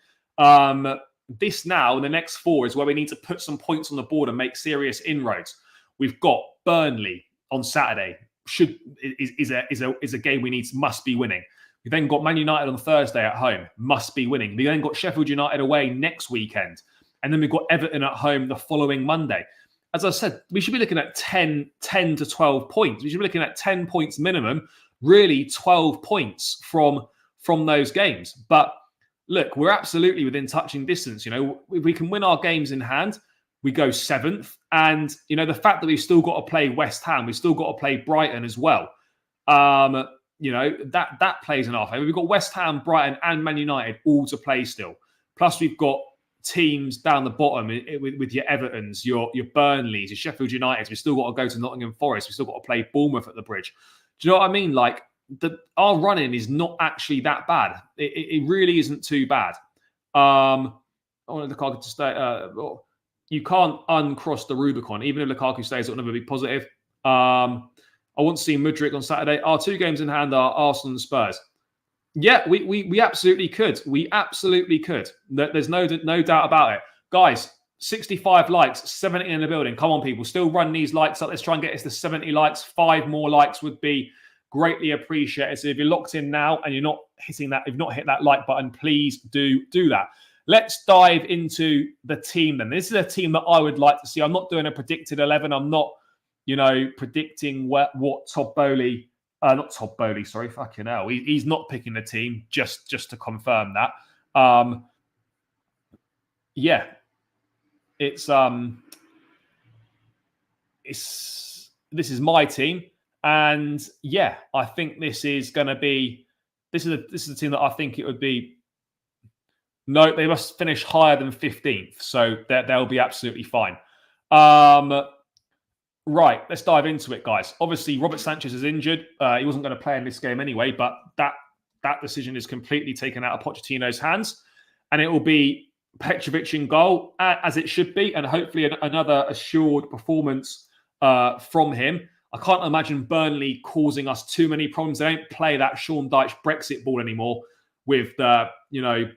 This now, in the next 4, is where we need to put some points on the board and make serious inroads. We've got Burnley on Saturday. Is a game must be winning. We've then got Man United on Thursday at home, must be winning. We then got Sheffield United away next weekend. And then we've got Everton at home the following Monday. As I said, we should be looking at 10 to 12 points. We should be looking at 10 points minimum, really 12 points from those games. But look, we're absolutely within touching distance. We can win our games in hand. We go 7th. And, the fact that we've still got to play West Ham, we've still got to play Brighton as well. That plays in our favour. We've got West Ham, Brighton and Man United all to play still. Plus we've got teams down the bottom with your Evertons, your Burnleys, your Sheffield Uniteds. We've still got to go to Nottingham Forest. We've still got to play Bournemouth at the Bridge. Do you know what I mean? Like, our running is not actually that bad. It really isn't too bad. I wanted Lukaku to stay. You can't uncross the Rubicon. Even if Lukaku stays, it'll never be positive. I want to see Mudryk on Saturday. Our 2 games in hand are Arsenal and Spurs. Yeah, we absolutely could. We absolutely could. There's no doubt about it. Guys, 65 likes, 70 in the building. Come on, people. Still run these likes up. Let's try and get us to 70 likes. 5 more likes would be greatly appreciated. So if you're locked in now and you're not hitting that, if not hit that like button, please do that. Let's dive into the team then. This is a team that I would like to see. I'm not doing a predicted 11. I'm not, predicting what Todd Boehly... not Todd Boehly, sorry, fucking hell. He's not picking the team, just to confirm that. Yeah. This is my team. And yeah, I think this is going to be, this is a team that I think it would be, no, they must finish higher than 15th. So they'll be absolutely fine. Right, let's dive into it, guys. Obviously, Robert Sanchez is injured. He wasn't going to play in this game anyway, but that decision is completely taken out of Pochettino's hands. And it will be Petrovic in goal, as it should be, and hopefully another assured performance from him. I can't imagine Burnley causing us too many problems. They don't play that Sean Dyche Brexit ball anymore with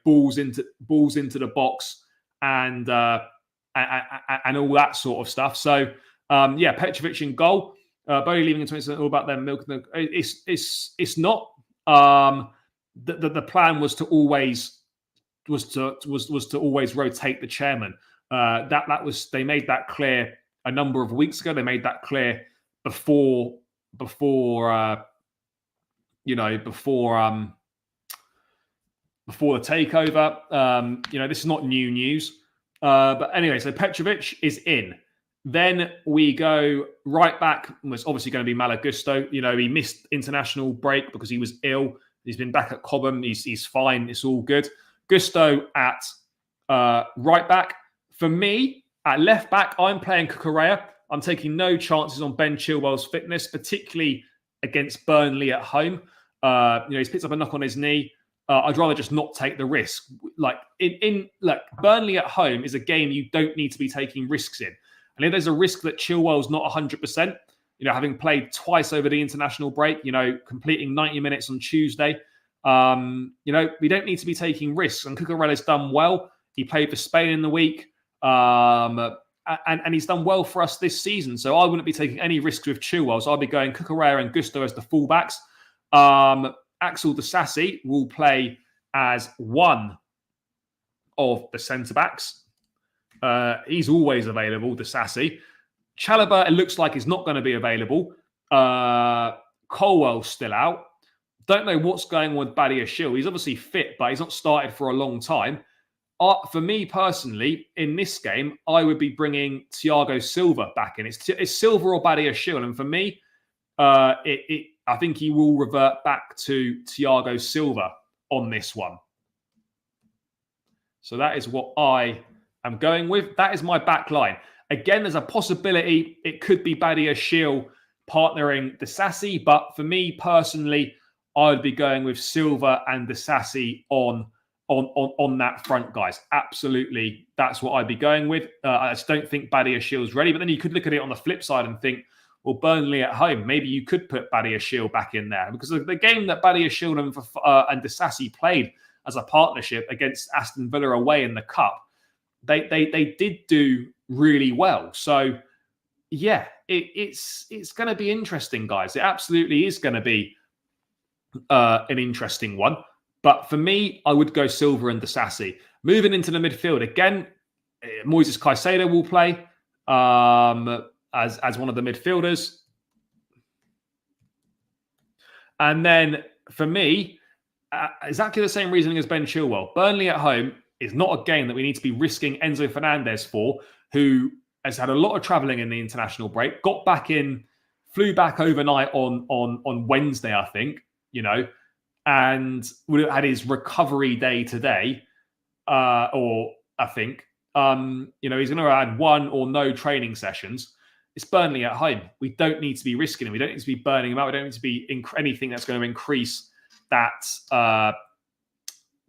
balls into the box and all that sort of stuff. So Petrovic in goal. Boehly leaving in 20%, all about them milking. It's not. The plan was to always rotate the chairman. They made that clear a number of weeks ago. They made that clear before the takeover. This is not new news. But anyway, so Petrovic is in. Then we go right back. Was obviously going to be Malo Gusto. He missed international break because he was ill. He's been back at Cobham. He's fine. It's all good. Gusto at right back. For me, at left back, I'm playing Cucurella. I'm taking no chances on Ben Chilwell's fitness, particularly against Burnley at home. He's picked up a knock on his knee. I'd rather just not take the risk. Burnley at home is a game you don't need to be taking risks in. And if there's a risk that Chilwell's not 100%, having played twice over the international break, completing 90 minutes on Tuesday, we don't need to be taking risks. And Cucurella's done well. He played for Spain in the week. And he's done well for us this season. So I wouldn't be taking any risks with Chilwell. So I'd be going Cucurella and Gusto as the fullbacks. Axel Disasi will play as one of the centre-backs. He's always available, Disasi. Chalobah, it looks like, is not going to be available. Colwell's still out. Don't know what's going on with Badiashile. He's obviously fit, but he's not started for a long time. For me personally, in this game, I would be bringing Thiago Silva back in. It's Silva or Badiashile, and for me, I think he will revert back to Thiago Silva on this one. So that is what I am going with. That is my back line. Again, there's a possibility it could be Badiashile partnering Disasi, but for me personally, I would be going with Silva and Disasi on that front, guys. Absolutely, that's what I'd be going with. I just don't think Badiashile's ready, but then you could look at it on the flip side and think, well, Burnley at home, maybe you could put Badiashile back in there, because the game that Badiashile and Disasi played as a partnership against Aston Villa away in the Cup, they did do really well. So yeah, it's going to be interesting, guys. It absolutely is going to be an interesting one. But for me, I would go Silva and Disasi. Moving into the midfield again, Moises Caicedo will play as one of the midfielders. And then for me, exactly the same reasoning as Ben Chilwell. Burnley at home is not a game that we need to be risking Enzo Fernandez for, who has had a lot of travelling in the international break, got back in, flew back overnight on Wednesday, I think, and would have had his recovery day today, or I think, he's going to have one or no training sessions. It's Burnley at home. We don't need to be risking him. We don't need to be burning him out. We don't need to be anything that's going to increase that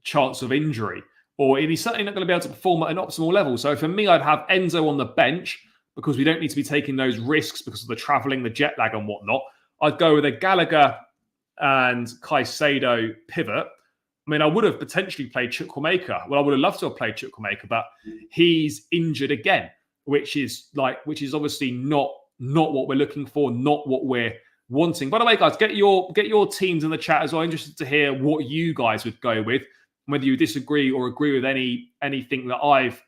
chance of injury. Or he's certainly not going to be able to perform at an optimal level. So for me, I'd have Enzo on the bench because we don't need to be taking those risks because of the travelling, the jet lag and whatnot. I'd go with a Gallagher and Caicedo pivot. I mean, I would have potentially played Chukwuemeka. Well, I would have loved to have played Chukwuemeka, but he's injured again, which is obviously not what we're looking for, not what we're wanting. By the way, guys, get your teams in the chat as well. I'm interested to hear what you guys would go with, whether you disagree or agree with anything that I've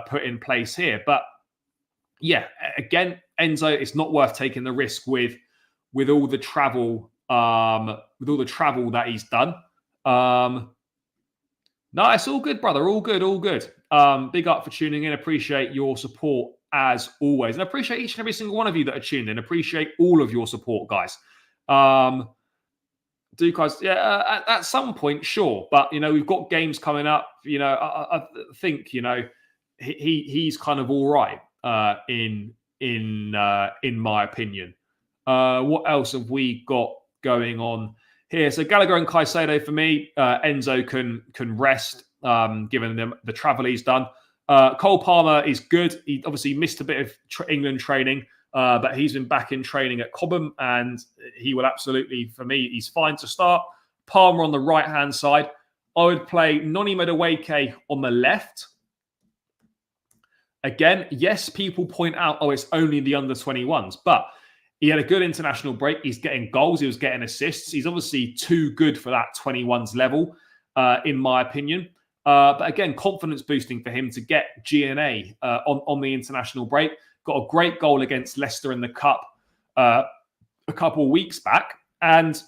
put in place here. But yeah, again, Enzo, it's not worth taking the risk with all the travel, that he's done. No, it's all good, brother. All good. Big up for tuning in. Appreciate your support as always. And I appreciate each and every single one of you that are tuned in. Appreciate all of your support, guys. At some point, sure. But, we've got games coming up. I think, he's kind of all right in my opinion. What else have we got going on here? So Gallagher and Caicedo for me. Enzo can rest, given the travel he's done. Cole Palmer is good. He obviously missed a bit of England training, but he's been back in training at Cobham, and he will absolutely, for me, he's fine to start. Palmer on the right-hand side. I would play Noni Madueke on the left. Again, yes, people point out, it's only the under-21s, but he had a good international break. He's getting goals. He was getting assists. He's obviously too good for that 21s level, in my opinion. But again, confidence boosting for him to get GNA on the international break. Got a great goal against Leicester in the Cup a couple of weeks back, and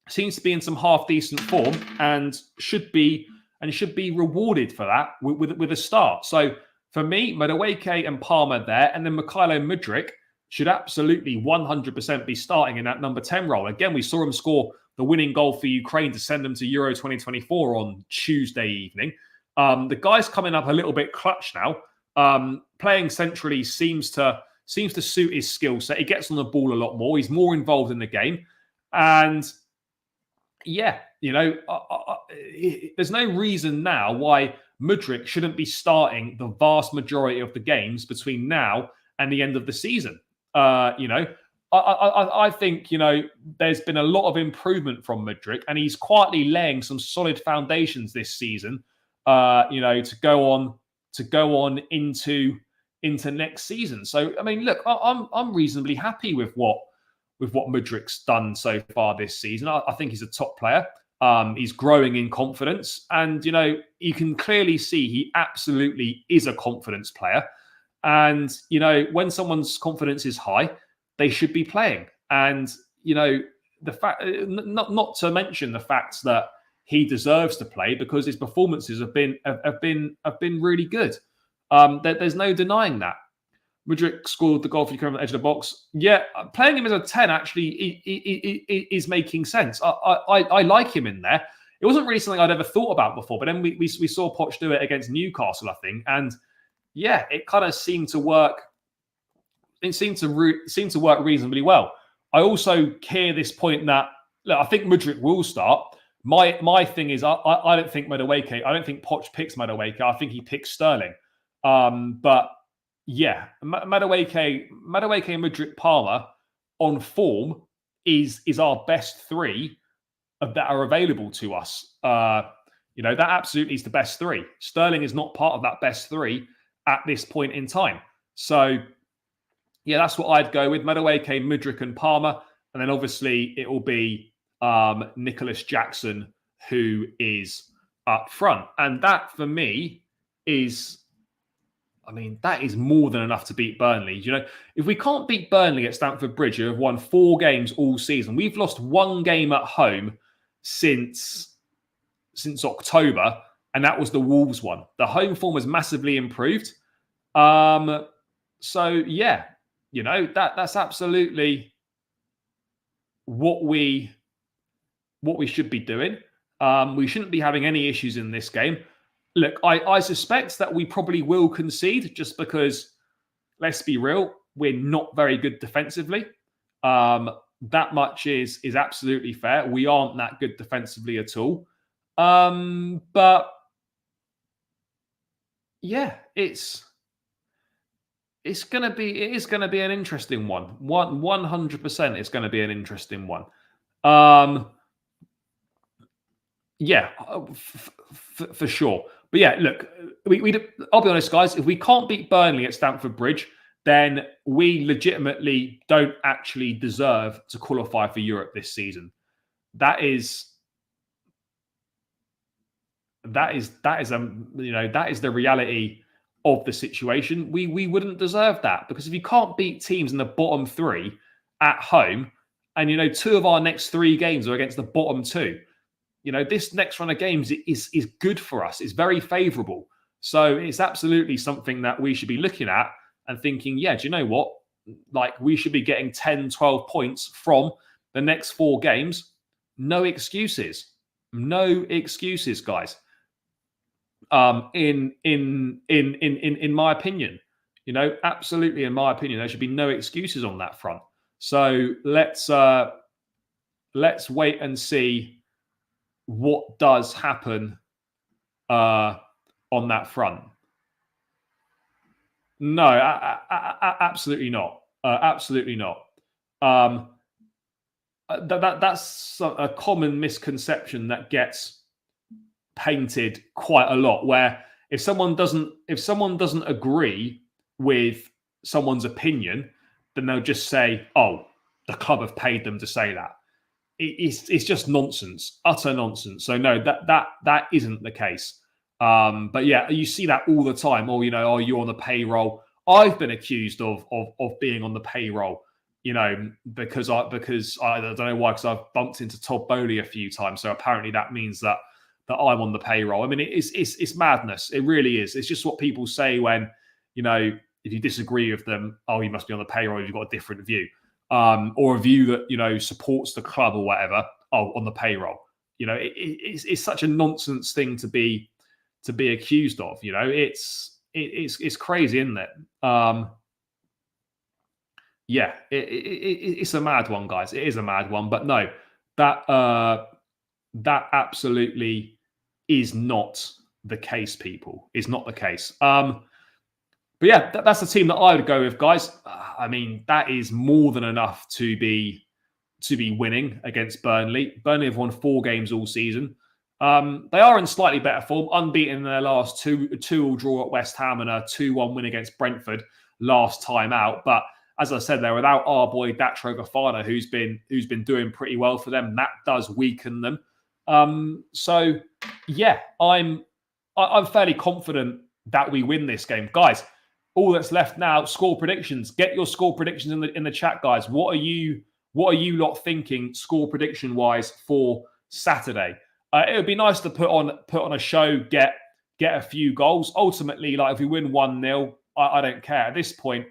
seems to be in some half decent form, and should be rewarded for that with a start. So for me, Madueke and Palmer there, and then Mykhailo Mudryk should absolutely 100% be starting in that number 10 role. Again, we saw him score the winning goal for Ukraine to send them to Euro 2024 on Tuesday evening. The guy's coming up a little bit clutch now. Playing centrally seems to suit his skill set. He gets on the ball a lot more. He's more involved in the game. And yeah, there's no reason now why Mudryk shouldn't be starting the vast majority of the games between now and the end of the season. I think, there's been a lot of improvement from Mudryk, and he's quietly laying some solid foundations this season, to go on into next season. So, I mean, look, I'm reasonably happy with what with what Mudryk's done so far this season. I think he's a top player. He's growing in confidence, and you can clearly see he absolutely is a confidence player. And when someone's confidence is high, they should be playing. And the fact, not to mention the fact that he deserves to play because his performances have been really good. There's no denying that. Mudryk scored the goal for Ukraine on the edge of the box. Yeah, playing him as a 10 actually is making sense. I like him in there. It wasn't really something I'd ever thought about before, but then we saw Poch do it against Newcastle, I think, and yeah, it kind of seemed to work. It seemed to work reasonably well. I also hear this point that look, I think Mudryk will start. My thing is, I don't think Madueke. I don't think Poch picks Madueke. I think he picks Sterling. But yeah, Madueke and Mudryk Palmer on form is our best three that are available to us. That absolutely is the best three. Sterling is not part of that best three at this point in time. So yeah, that's what I'd go with. Madueke, Mudryk and Palmer. And then obviously it will be Nicholas Jackson who is up front. And that for me is, that is more than enough to beat Burnley. If we can't beat Burnley at Stamford Bridge, who have won 4 games all season, we've lost 1 game at home since October, and that was the Wolves one. The home form has massively improved. So yeah, that's absolutely what we should be doing. We shouldn't be having any issues in this game. Look, I suspect that we probably will concede just because, let's be real, we're not very good defensively. That much is absolutely fair. We aren't that good defensively at all. But yeah, it is going to be an interesting one. 100% it's going to be an interesting one. Yeah, for sure. But yeah, look, I'll be honest, guys. If we can't beat Burnley at Stamford Bridge, then we legitimately don't actually deserve to qualify for Europe this season. That is the reality of the situation. We wouldn't deserve that because if you can't beat teams in the bottom 3 at home, and 2 of our next 3 games are against the bottom 2. This next run of games is good for us. It's very favourable. So it's absolutely something that we should be looking at and thinking, yeah, do you know what? Like, we should be getting 10, 12 points from the next 4 games. No excuses. No excuses, guys. In my opinion, absolutely in my opinion, there should be no excuses on that front. So let's wait and see what does happen on that front. No, absolutely not. Absolutely not. That's a common misconception that gets painted quite a lot, where if someone doesn't agree with someone's opinion, then they'll just say, "Oh, the club have paid them to say that." It's just nonsense, utter nonsense. So no, that isn't the case. But yeah, you see that all the time. Or you're on the payroll. I've been accused of being on the payroll. Because I don't know why, because I've bumped into Todd Boehly a few times. So apparently that means that I'm on the payroll. I mean, it's madness. It really is. It's just what people say when if you disagree with them. Oh, you must be on the payroll if you've got a different view. Or a view that supports the club or whatever. Oh, on the payroll. It's such a nonsense thing to be accused of. It's crazy, isn't it? Yeah, it's a mad one, guys. It is a mad one, but no, that absolutely is not the case. People, is not the case. But yeah, that's the team that I would go with, guys. I mean, that is more than enough to be winning against Burnley. Burnley have won 4 games all season. They are in slightly better form, unbeaten in their last 2 all draw at West Ham and a 2-1 win against Brentford last time out. But as I said, they're without our boy Datro Gafana, who's been doing pretty well for them. That does weaken them. So yeah, I'm fairly confident that we win this game, guys. All that's left now, score predictions. Get your score predictions in the chat, guys. What are you lot thinking score prediction wise for Saturday? It would be nice to put on a show, get a few goals. Ultimately, like if we win 1-0, I don't care. At this point,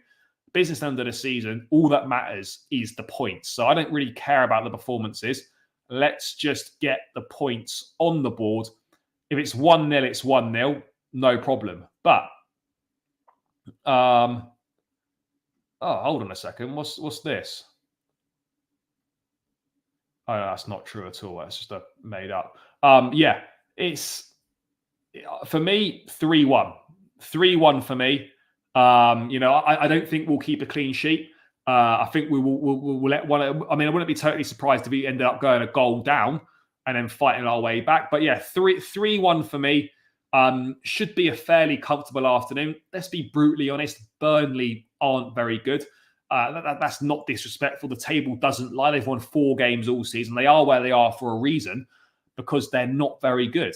business end of the season, all that matters is the points. So I don't really care about the performances. Let's just get the points on the board. If it's 1-0, it's 1-0, no problem. But hold on a second. What's this? Oh, no, that's not true at all. That's just a made up. Yeah, it's for me 3-1. 3-1 for me. I don't think we'll keep a clean sheet. I think we'll let one. I mean, I wouldn't be totally surprised if we ended up going a goal down and then fighting our way back. But yeah, 3-1 for me. Should be a fairly comfortable afternoon. Let's be brutally honest. Burnley aren't very good. That's not disrespectful. The table doesn't lie. They've won 4 games all season. They are where they are for a reason because they're not very good.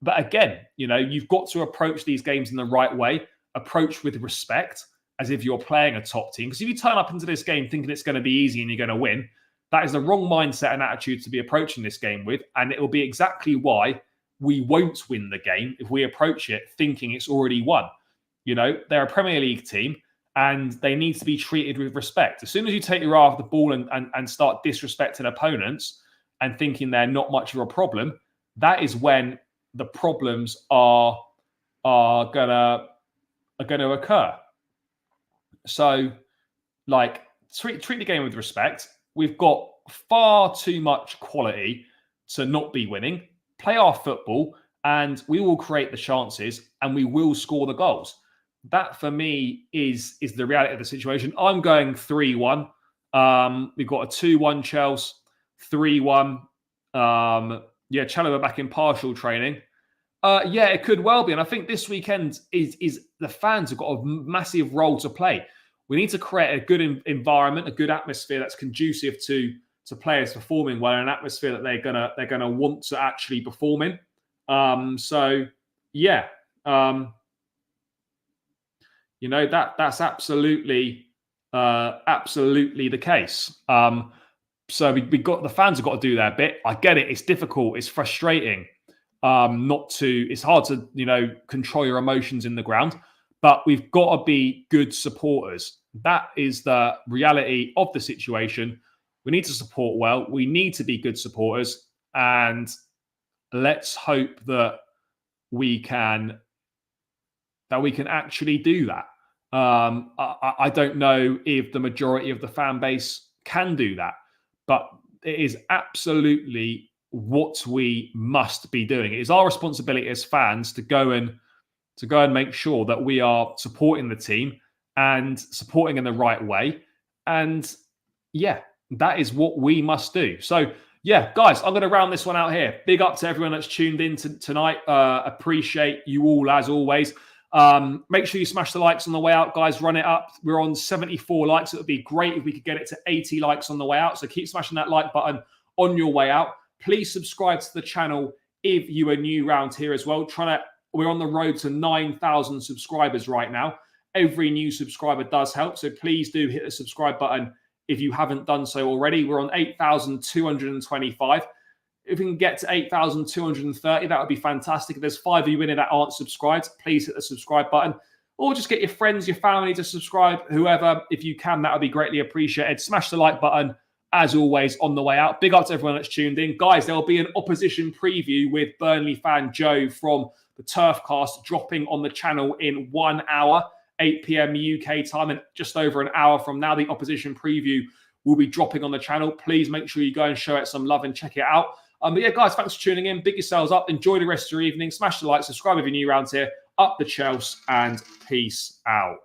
But again, you've got to approach these games in the right way. Approach with respect, as if you're playing a top team. Because if you turn up into this game thinking it's going to be easy and you're going to win, that is the wrong mindset and attitude to be approaching this game with. And it will be exactly why we won't win the game if we approach it thinking it's already won. They're a Premier League team and they need to be treated with respect. As soon as you take your eye off the ball and start disrespecting opponents and thinking they're not much of a problem, that is when the problems are gonna occur. So, treat the game with respect. We've got far too much quality to not be winning. Play our football, and we will create the chances, and we will score the goals. That, for me, is the reality of the situation. I'm going 3-1. We've got a 2-1 Chelsea, 3-1. Chalobah back in partial training. Yeah, it could well be. And I think this weekend is the fans have got a massive role to play. We need to create a good environment, a good atmosphere that's conducive to players performing well, an atmosphere that they're gonna want to actually perform in. That's absolutely the case. So we got the fans have got to do their bit. I get it. It's difficult. It's frustrating. It's hard to, control your emotions in the ground, but we've got to be good supporters. That is the reality of the situation. We need to support well. We need to be good supporters, and let's hope that we can actually do that. I don't know if the majority of the fan base can do that, but it is absolutely what we must be doing. It is our responsibility as fans to go and make sure that we are supporting the team and supporting in the right way. And yeah, that is what we must do. So yeah, guys, I'm going to round this one out here. Big up to everyone that's tuned in tonight. Appreciate you all as always. Make sure you smash the likes on the way out, guys. Run it up. We're on 74 likes. It would be great if we could get it to 80 likes on the way out. So keep smashing that like button on your way out. Please subscribe to the channel if you are new around here as well. We're on the road to 9,000 subscribers right now. Every new subscriber does help. So please do hit the subscribe button if you haven't done so already. We're on 8,225. If we can get to 8,230, that would be fantastic. If there's 5 of you in it that aren't subscribed, please hit the subscribe button. Or just get your friends, your family to subscribe. Whoever, if you can, that would be greatly appreciated. Smash the like button, as always, on the way out. Big up to everyone that's tuned in. Guys, there will be an opposition preview with Burnley fan Joe from the Turfcast dropping on the channel in 1 hour, 8 p.m. UK time, and just over an hour from now, the opposition preview will be dropping on the channel. Please make sure you go and show it some love and check it out. But yeah, guys, thanks for tuning in. Big yourselves up. Enjoy the rest of your evening. Smash the like, subscribe if you're new around here. Up the Chelsea, and peace out.